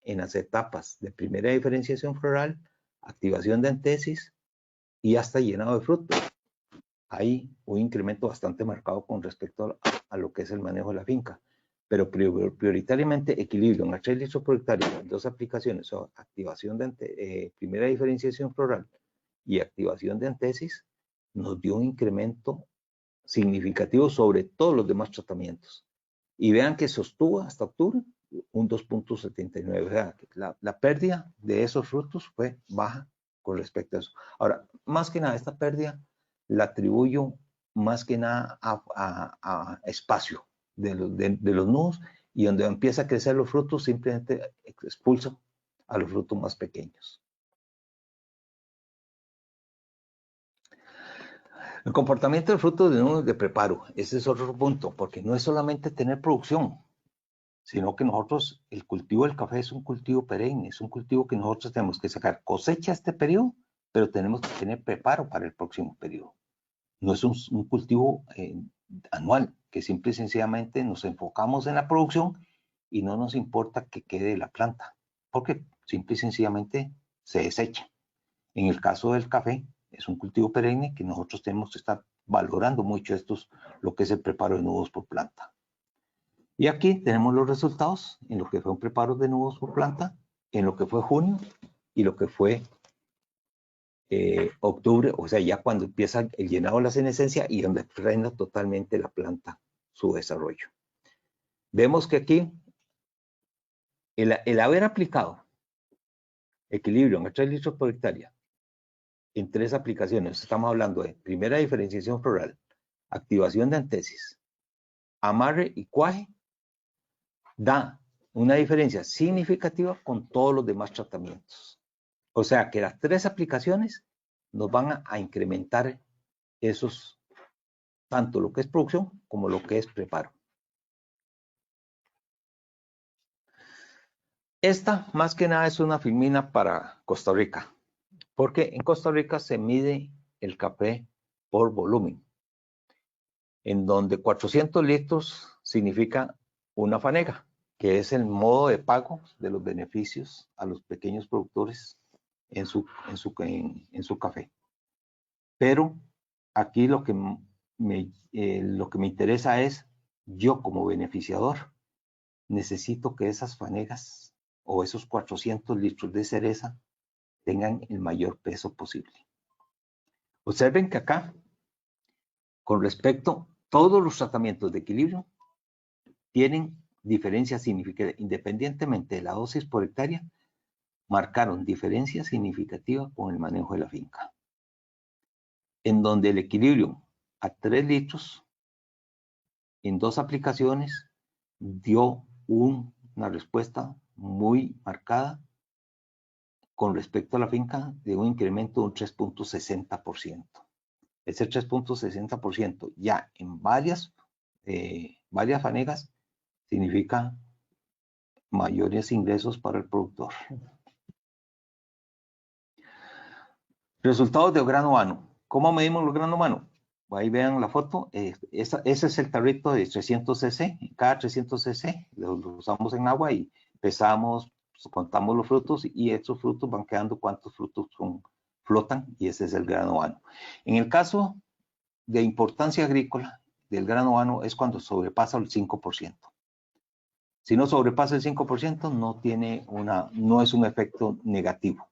en las etapas de primera diferenciación floral, activación de antesis y hasta llenado de frutos. Hay un incremento bastante marcado con respecto a lo que es el manejo de la finca, pero prioritariamente equilibrio en 3 litros por hectárea en 2 aplicaciones, o activación de primera diferenciación floral y activación de antesis, nos dio un incremento significativo sobre todos los demás tratamientos. Y vean que sostuvo hasta octubre un 2.79. O sea, la pérdida de esos frutos fue baja con respecto a eso. Ahora, más que nada, esta pérdida la atribuyo más que nada a espacio de los nudos, y donde empieza a crecer los frutos simplemente expulsa a los frutos más pequeños. El comportamiento del fruto de nudos de preparo, ese es otro punto, porque no es solamente tener producción, sino que nosotros, el cultivo del café es un cultivo perenne, es un cultivo que nosotros tenemos que sacar cosecha este periodo, pero tenemos que tener preparo para el próximo periodo. No es un cultivo anual, que simple y sencillamente nos enfocamos en la producción y no nos importa que quede la planta, porque simple y sencillamente se desecha. En el caso del café, es un cultivo perenne que nosotros tenemos que estar valorando mucho lo que es el preparo de nudos por planta. Y aquí tenemos los resultados en lo que fue un preparo de nudos por planta, en lo que fue junio y lo que fue octubre, o sea, ya cuando empieza el llenado de la senescencia y donde frena totalmente la planta su desarrollo. Vemos que aquí el haber aplicado equilibrio en 3 litros por hectárea en 3 aplicaciones, estamos hablando de primera diferenciación floral, activación de antesis, amarre y cuaje, da una diferencia significativa con todos los demás tratamientos. O sea que las 3 aplicaciones nos van a incrementar esos, tanto lo que es producción como lo que es preparo. Esta más que nada es una filmina para Costa Rica, porque en Costa Rica se mide el café por volumen, en donde 400 litros significa una fanega, que es el modo de pago de los beneficios a los pequeños productores en su café. Pero aquí lo que me interesa es, yo como beneficiador, necesito que esas fanegas o esos 400 litros de cereza tengan el mayor peso posible. Observen que acá, con respecto, todos los tratamientos de equilibrio tienen diferencias significativas, independientemente de la dosis por hectárea, marcaron diferencia significativa con el manejo de la finca. En donde el equilibrio a 3 litros en 2 aplicaciones dio una respuesta muy marcada con respecto a la finca de un incremento de un 3.60%. Ese 3.60% ya en varias fanegas significa mayores ingresos para el productor. Resultados de grano vano. ¿Cómo medimos los grano vano? Ahí vean la foto. Ese es el tarrito de 300 cc. Cada 300 cc lo usamos en agua y pesamos, contamos los frutos y estos frutos van quedando cuántos frutos flotan y ese es el grano vano. En el caso de importancia agrícola del grano vano es cuando sobrepasa el 5%. Si no sobrepasa el 5%, no es un efecto negativo.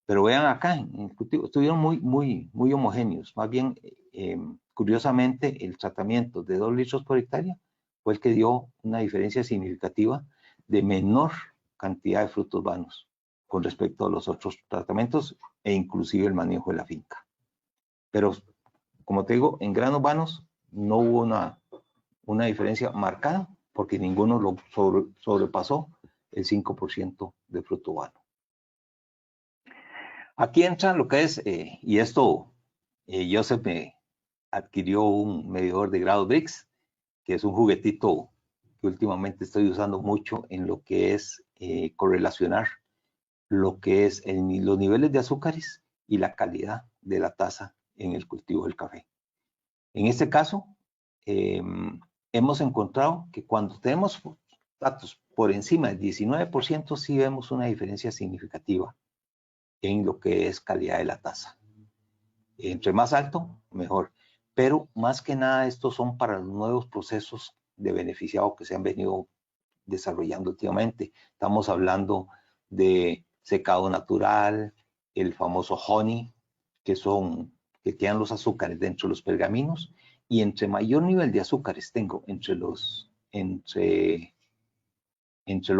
Pero vean acá, en el cultivo, estuvieron muy homogéneos. Más bien, curiosamente, el tratamiento de 2 litros por hectárea fue el que dio una diferencia significativa de menor cantidad de frutos vanos con respecto a los otros tratamientos e inclusive el manejo de la finca. Pero, como te digo, en granos vanos no hubo una diferencia marcada porque ninguno lo sobrepasó el 5% de fruto vano. Aquí entra lo que es, y esto, Joseph me adquirió un medidor de grados Brix, que es un juguetito que últimamente estoy usando mucho en lo que es correlacionar lo que es los niveles de azúcares y la calidad de la taza en el cultivo del café. En este caso, hemos encontrado que cuando tenemos datos por encima del 19%, sí vemos una diferencia significativa en lo que es calidad de la taza. Entre más alto, mejor. Pero más que nada, estos son para los nuevos procesos de beneficiado que se han venido desarrollando últimamente. Estamos hablando de secado natural, el famoso honey, que quedan los azúcares dentro de los pergaminos, y entre mayor nivel de azúcares tengo entre lo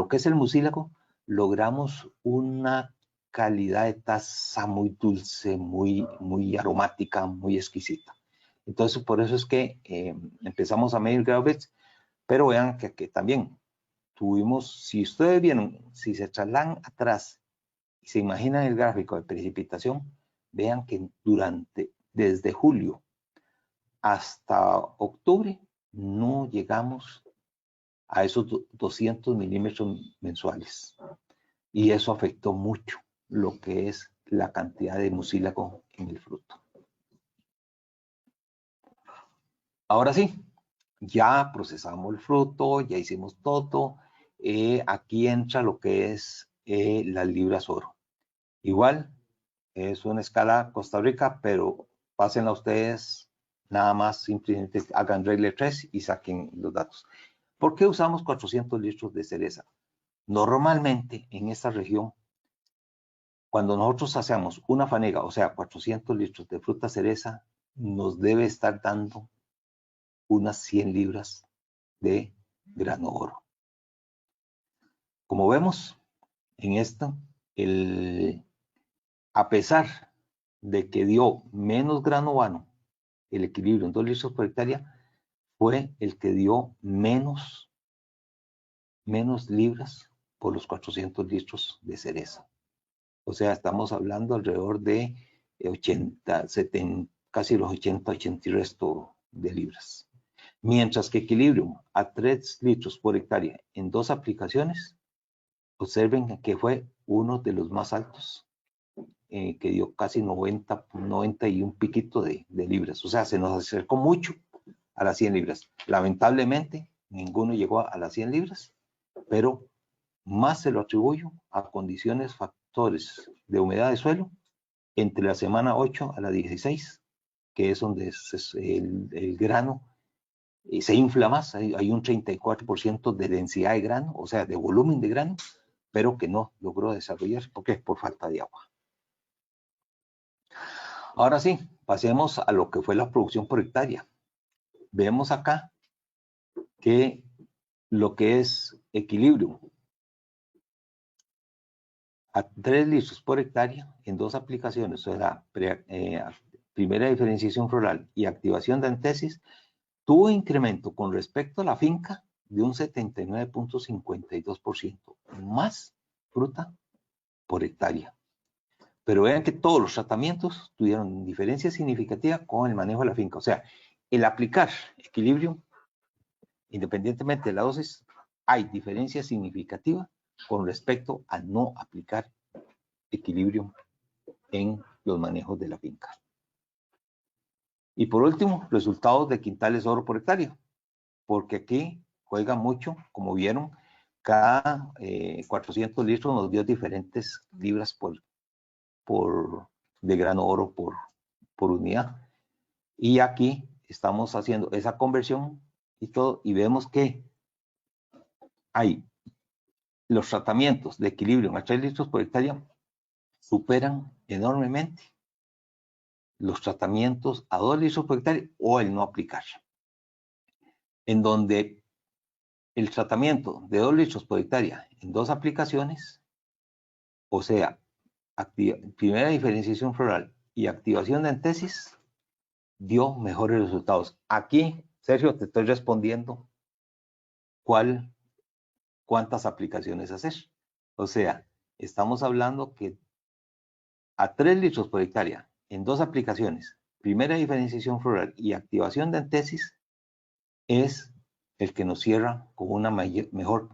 que es el mucílago, logramos una calidad de taza muy dulce, muy aromática, muy exquisita. Entonces, por eso es que empezamos a medir grado Brix, pero vean que también tuvimos, si ustedes vieron, si se trasladan atrás y se imaginan el gráfico de precipitación, vean que desde julio hasta octubre no llegamos a esos 200 milímetros mensuales. Y eso afectó mucho lo que es la cantidad de mucílago en el fruto. Ahora sí, ya procesamos el fruto, ya hicimos todo. Aquí entra lo que es las libras oro. Igual, es una escala Costa Rica, pero pásenla ustedes, nada más simplemente hagan regla 3 y saquen los datos. ¿Por qué usamos 400 litros de cereza? Normalmente en esta región, cuando nosotros hacemos una fanega, o sea, 400 litros de fruta cereza, nos debe estar dando unas 100 libras de grano oro. Como vemos en esto, a pesar de que dio menos grano vano, el equilibrio en 2 litros por hectárea, fue el que dio menos libras por los 400 litros de cereza. O sea, estamos hablando alrededor de 80, 70, casi los 80 y resto de libras. Mientras que equilibrio a 3 litros por hectárea en 2 aplicaciones, observen que fue uno de los más altos, que dio casi 90 y un piquito de libras. O sea, se nos acercó mucho a las 100 libras. Lamentablemente, ninguno llegó a las 100 libras, pero más se lo atribuyo a condiciones, factores de humedad de suelo entre la semana 8 a la 16, que es donde el grano se infla más. Hay un 34% de densidad de grano, o sea, de volumen de grano, pero que no logró desarrollar porque es por falta de agua. Ahora sí, pasemos a lo que fue la producción por hectárea. Vemos acá que lo que es equilibrio a 3 litros por hectárea en 2 aplicaciones, o sea, primera diferenciación floral y activación de antesis, tuvo incremento con respecto a la finca de un 79.52%, más fruta por hectárea. Pero vean que todos los tratamientos tuvieron diferencia significativa con el manejo de la finca. O sea, el aplicar equilibrio, independientemente de la dosis, hay diferencia significativa con respecto a no aplicar equilibrio en los manejos de la finca. Y por último, resultados de quintales oro por hectárea, porque aquí juega mucho, como vieron, cada 400 litros nos dio diferentes libras de grano oro por unidad. Y aquí estamos haciendo esa conversión y todo, y vemos que hay los tratamientos de equilibrio a 3 litros por hectárea superan enormemente los tratamientos a 2 litros por hectárea o el no aplicar. En donde el tratamiento de 2 litros por hectárea en 2 aplicaciones, o sea, primera diferenciación floral y activación de antesis, dio mejores resultados. Aquí, Sergio, te estoy respondiendo cuántas aplicaciones hacer. O sea, estamos hablando que a 3 litros por hectárea en 2 aplicaciones, primera diferenciación floral y activación de antesis, es el que nos cierra con una mayor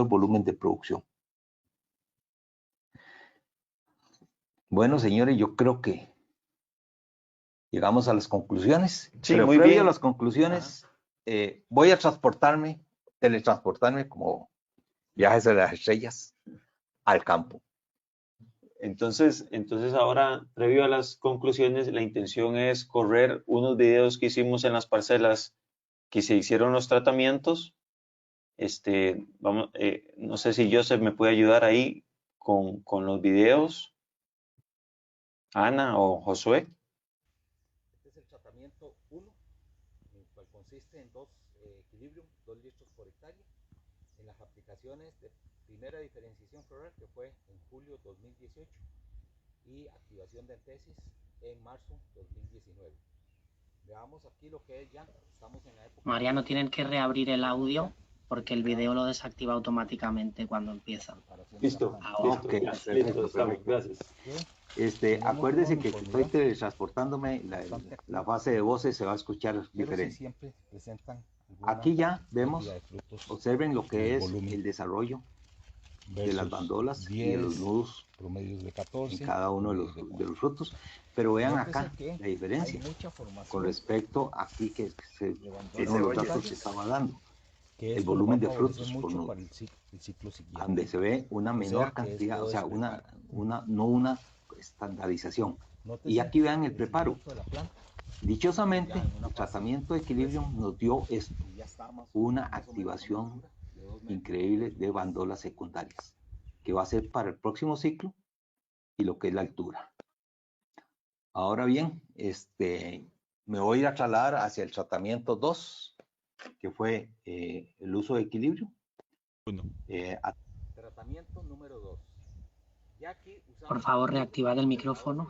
volumen de producción. Bueno, señores, yo creo que llegamos a las conclusiones. Sí, pero muy previo bien. a las conclusiones, voy a teletransportarme como Viajes a las Estrellas al campo. Entonces ahora, previo a las conclusiones, la intención es correr unos videos que hicimos en las parcelas que se hicieron los tratamientos. No sé si Joseph me puede ayudar ahí con los videos. Ana o Josué. Este es el tratamiento 1, el cual consiste en 2 equilibrium, 2 litros por hectárea, en las aplicaciones de primera diferenciación floral, que fue en julio 2018, y activación de antesis en marzo 2019. Veamos aquí lo que es ya, estamos en la época... Mariano, tienen que reabrir el audio porque el video lo desactiva automáticamente cuando empieza. Listo. Ahora. Ok, perfecto, Gracias. Acuérdese que estoy teletransportándome, la fase de voces se va a escuchar diferente. Aquí ya vemos, observen lo que es el desarrollo de las bandolas y de los nudos en cada uno de los frutos, pero vean acá la diferencia con respecto aquí que los datos se estaba dando. El volumen de frutos por nudo, donde se ve una menor cantidad, o sea, no una estandarización. Y aquí vean el preparo. Dichosamente, el tratamiento de equilibrio nos dio esto, una activación increíble de bandolas secundarias, que va a ser para el próximo ciclo y lo que es la altura. Ahora bien, me voy a trasladar hacia el tratamiento 2, que fue el uso de equilibrio. Tratamiento número 2. Por favor, reactivad el micrófono.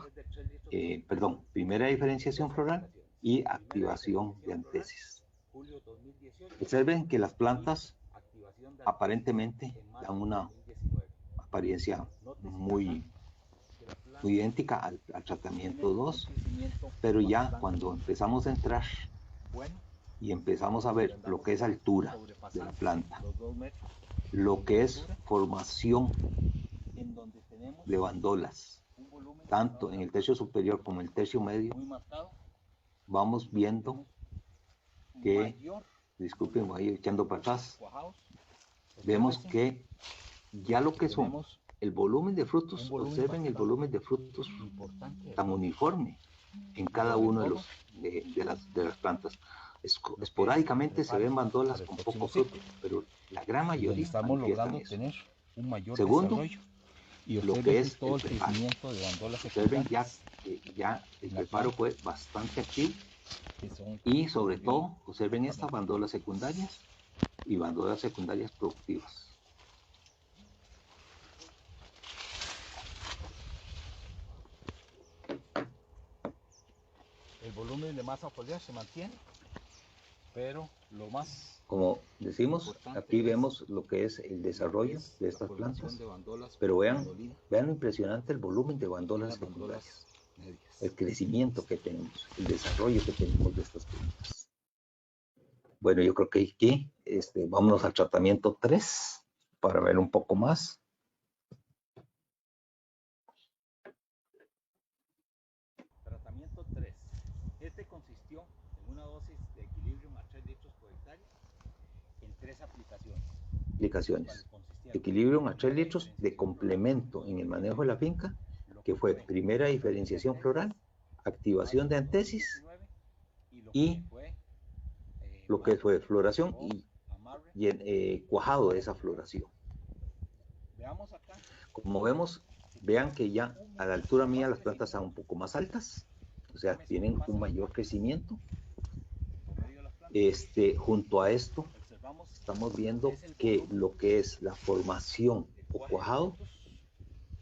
Perdón, primera diferenciación floral y activación de antesis. Observen que las plantas aparentemente dan una apariencia muy idéntica al tratamiento 2, pero ya cuando empezamos a entrar y empezamos a ver lo que es altura de la planta, lo que es formación de bandolas, tanto en el tercio superior como en el tercio medio, vamos viendo que, disculpen, voy echando para atrás, vemos que ya lo que son el volumen de frutos, observen el volumen de frutos tan uniforme en cada uno de las plantas. Esporádicamente se ven bandolas con poco fruto, pero la gran mayoría manifiestan eso. Segundo, lo que es el preparo. Observen ya el preparo fue bastante activo y sobre todo observen estas bandolas secundarias y bandolas secundarias productivas. volumen de masa foliar se mantiene, pero lo más... Como decimos, aquí vemos lo que es el desarrollo de estas plantas, pero vean lo impresionante el volumen de bandolas secundarias, el crecimiento que tenemos, el desarrollo que tenemos de estas plantas. Bueno, yo creo que aquí vámonos al tratamiento 3 para ver un poco más. Tratamiento 3. Este consistió en una dosis de Equilibrium a 3 litros por hectárea en 3 aplicaciones. Equilibrium a 3 litros de complemento en el manejo de la finca, que fue primera diferenciación floral, activación de antesis y lo que fue floración y cuajado de esa floración. Como vemos, vean que ya a la altura mía las plantas están un poco más altas, o sea, tienen un mayor crecimiento. Junto a esto, estamos viendo que lo que es la formación o cuajado,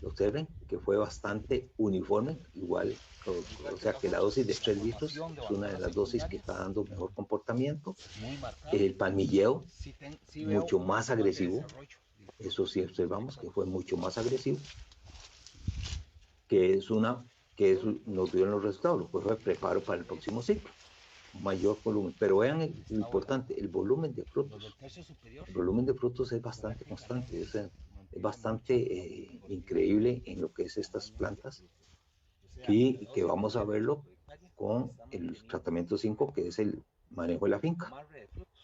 observen que fue bastante uniforme, igual, o sea que la dosis de 3 litros es una de las dosis que está dando mejor comportamiento. El palmilleo, mucho más agresivo, eso sí observamos que fue mucho más agresivo, nos dieron los resultados, lo que fue preparo para el próximo ciclo, mayor volumen, pero vean lo importante, el volumen de frutos. El volumen de frutos es bastante constante, es bastante increíble en lo que es estas plantas, y que vamos a verlo con el tratamiento 5, que es el manejo de la finca,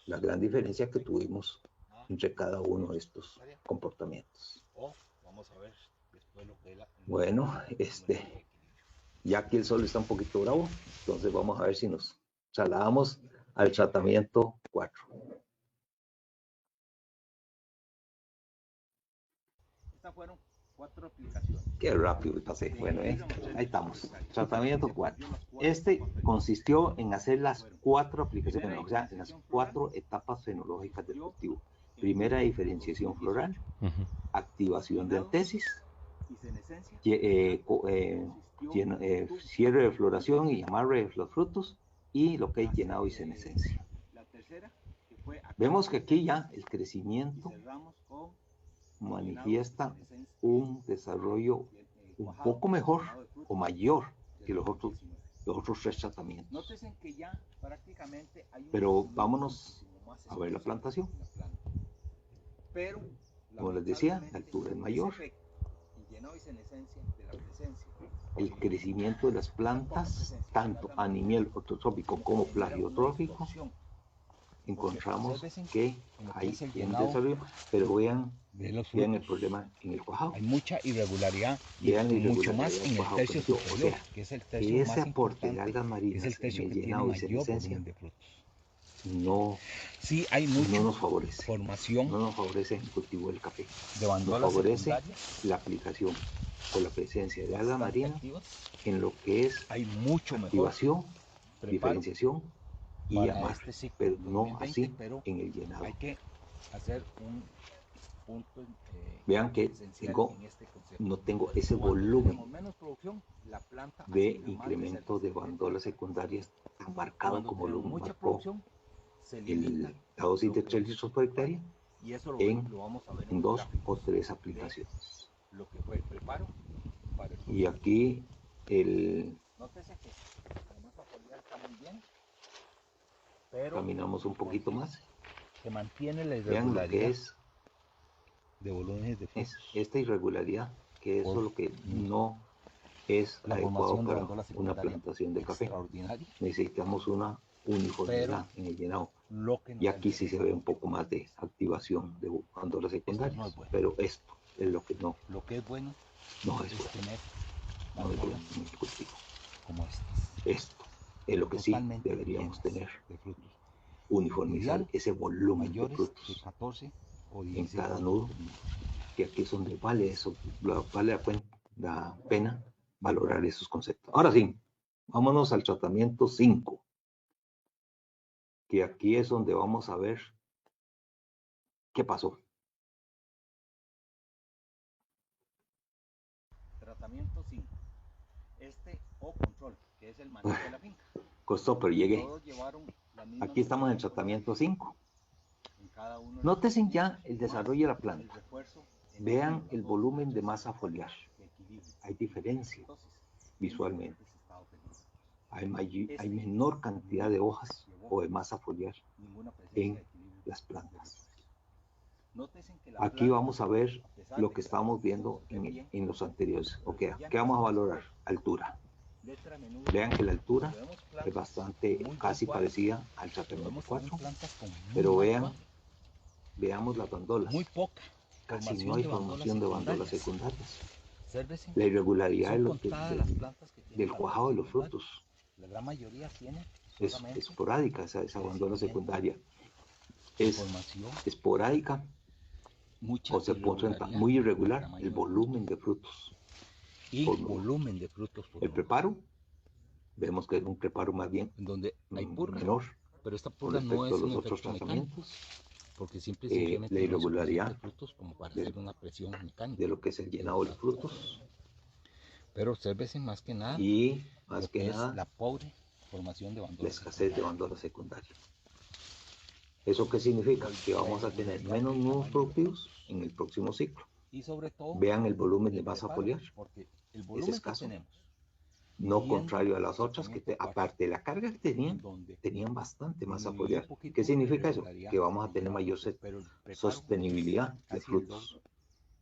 la gran diferencia que tuvimos entre cada uno de estos comportamientos. Bueno, ya aquí el sol está un poquito bravo, entonces vamos a ver si nos trasladamos al tratamiento 4. Estas fueron 4 aplicaciones. Qué rápido pasé. Bueno, ahí estamos. Tratamiento 4. Consistió en hacer las 4 aplicaciones, o sea, en las 4 etapas fenológicas del cultivo. Primera diferenciación floral, activación de antesis, cierre de floración y amarre de los frutos, y lo que es llenado y senescencia. Vemos que aquí ya el crecimiento manifiesta un desarrollo un poco mejor o mayor que los otros 3 tratamientos. Pero vámonos a ver la plantación. Como les decía, la altura es mayor. El crecimiento de las plantas, tanto a nivel ortotrópico como plagiotrópico, encontramos que hay un desarrollo, pero vean el problema en el cuajado. Hay mucha irregularidad y mucho más en el tercio superior, que es el tercio más aporte de algas marinas, es el tercio que tiene mayor volumen de frutos. Sí, hay mucho no nos favorece. Formación. No nos favorece el cultivo del café. Nos favorece la aplicación o la presencia de algas marinas en lo que es hay mucho activación, diferenciación y amarre, pero no así en el llenado. Hay que hacer un punto. Vean que no tengo ese volumen de incremento de bandolas secundarias tan marcado como lo marcó la dosis de 3 litros por hectárea en 2 o 3 aplicaciones. Y aquí caminamos un poquito más. Se mantiene la Vean lo que es de volúmenes de frutos. Esta irregularidad, que eso es lo que no es adecuado para una plantación de café. Necesitamos una uniformidad en el llenado. Y aquí sí se ve un poco más de activación de bandolas secundarias, pero esto es lo que no. Lo que es bueno no es bueno. No es bueno en el cultivo. Como esto es lo que sí deberíamos tener. Uniformizar ese volumen de frutos en cada nudo, que aquí es donde vale la pena valorar esos conceptos. Ahora sí, vámonos al tratamiento 5, que aquí es donde vamos a ver qué pasó. Tratamiento 5. O control, que es el manejo de la finca. Costó, pero llegué. Aquí estamos en el tratamiento 5. Nótesen ya el desarrollo de la planta. Vean el volumen de masa foliar. Hay diferencia visualmente. Hay menor cantidad de hojas o de masa foliar en las plantas. Aquí vamos a ver lo que estábamos viendo en los anteriores. Ok, ¿qué vamos a valorar? Altura. Vean que la altura es bastante, casi parecida al tratamiento 4, pero veamos las bandolas. Muy poca. Casi no hay formación de bandolas secundarias. La irregularidad del cuajado de los frutos es esporádica, esa bandola secundaria es esporádica o se concentra muy irregular el volumen de frutos. El preparo, vemos que es un preparo más bien donde hay purga, menor pero esta purga no es a los un otros efecto tratamientos. Porque simplemente La irregularidad de frutos como para hacer una presión mecánica. de lo que es el llenado de los frutos. Pero obsérvese más que nada Y más que es nada la pobre formación de bandola. La escasez de bandola secundaria. ¿Eso qué significa? Que vamos a tener menos nudos productivos en el próximo ciclo. Y sobre todo, vean el volumen de masa foliar. Porque el volumen es escaso. que tenemos, No contrario a las otras que, aparte de la carga que tenían bastante masa foliar. ¿Qué significa eso? Que vamos a tener mayor sostenibilidad de frutos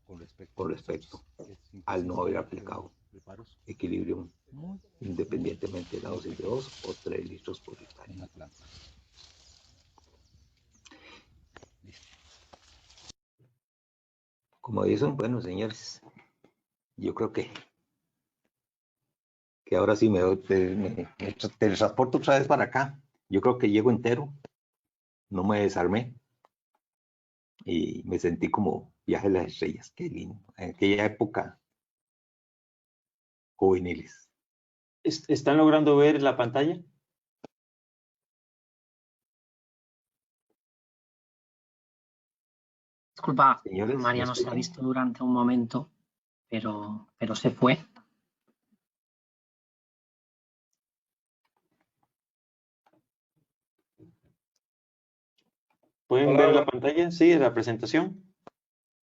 con respecto al no haber aplicado equilibrio independientemente de la dosis de 2 o 3 litros por hectárea. Como dicen, bueno, señores, yo creo que ahora sí me transporto otra vez para acá. Yo creo que llego entero, no me desarmé y me sentí como viaje a las estrellas. Qué lindo, en aquella época juveniles. ¿Están logrando ver la pantalla? Disculpa, Señores, Mariano se ha visto durante un momento, pero se fue. ¿Pueden Hola, ver la pantalla? Sí, la presentación.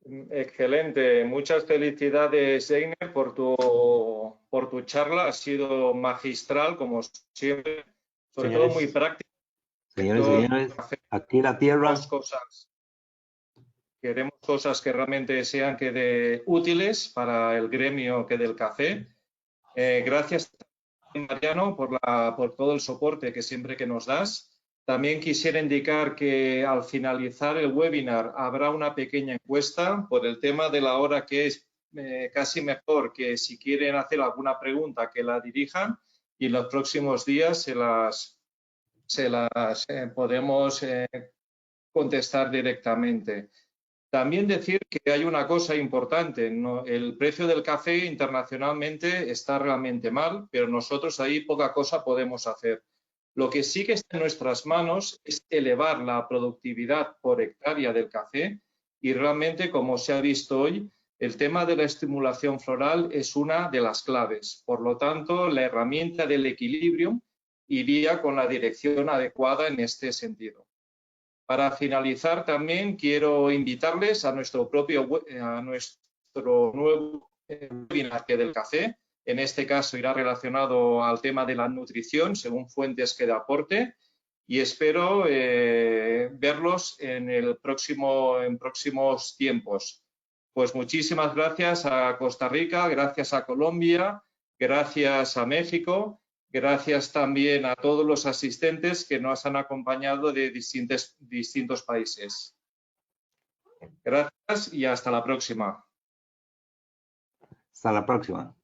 Excelente. Muchas felicidades, Einer, por tu charla. Ha sido magistral, como siempre. Sobre todo muy práctica. Señores, aquí la tierra. Queremos cosas que realmente sean útiles para el gremio del café. Gracias, Mariano, por todo el soporte que siempre que nos das. También quisiera indicar que al finalizar el webinar habrá una pequeña encuesta por el tema de la hora, que es casi mejor que si quieren hacer alguna pregunta que la dirijan y en los próximos días se las podemos contestar directamente. También decir que hay una cosa importante, ¿no? El precio del café internacionalmente está realmente mal, pero nosotros ahí poca cosa podemos hacer. Lo que sí que está en nuestras manos es elevar la productividad por hectárea del café y realmente, como se ha visto hoy, el tema de la estimulación floral es una de las claves. Por lo tanto, la herramienta del equilibrio iría con la dirección adecuada en este sentido. Para finalizar, también quiero invitarles a nuestro nuevo webinar del café. En este caso irá relacionado al tema de la nutrición según fuentes que de aporte y espero verlos en próximos tiempos. Pues muchísimas gracias a Costa Rica, gracias a Colombia, gracias a México. Gracias también a todos los asistentes que nos han acompañado de distintos países. Gracias y hasta la próxima. Hasta la próxima.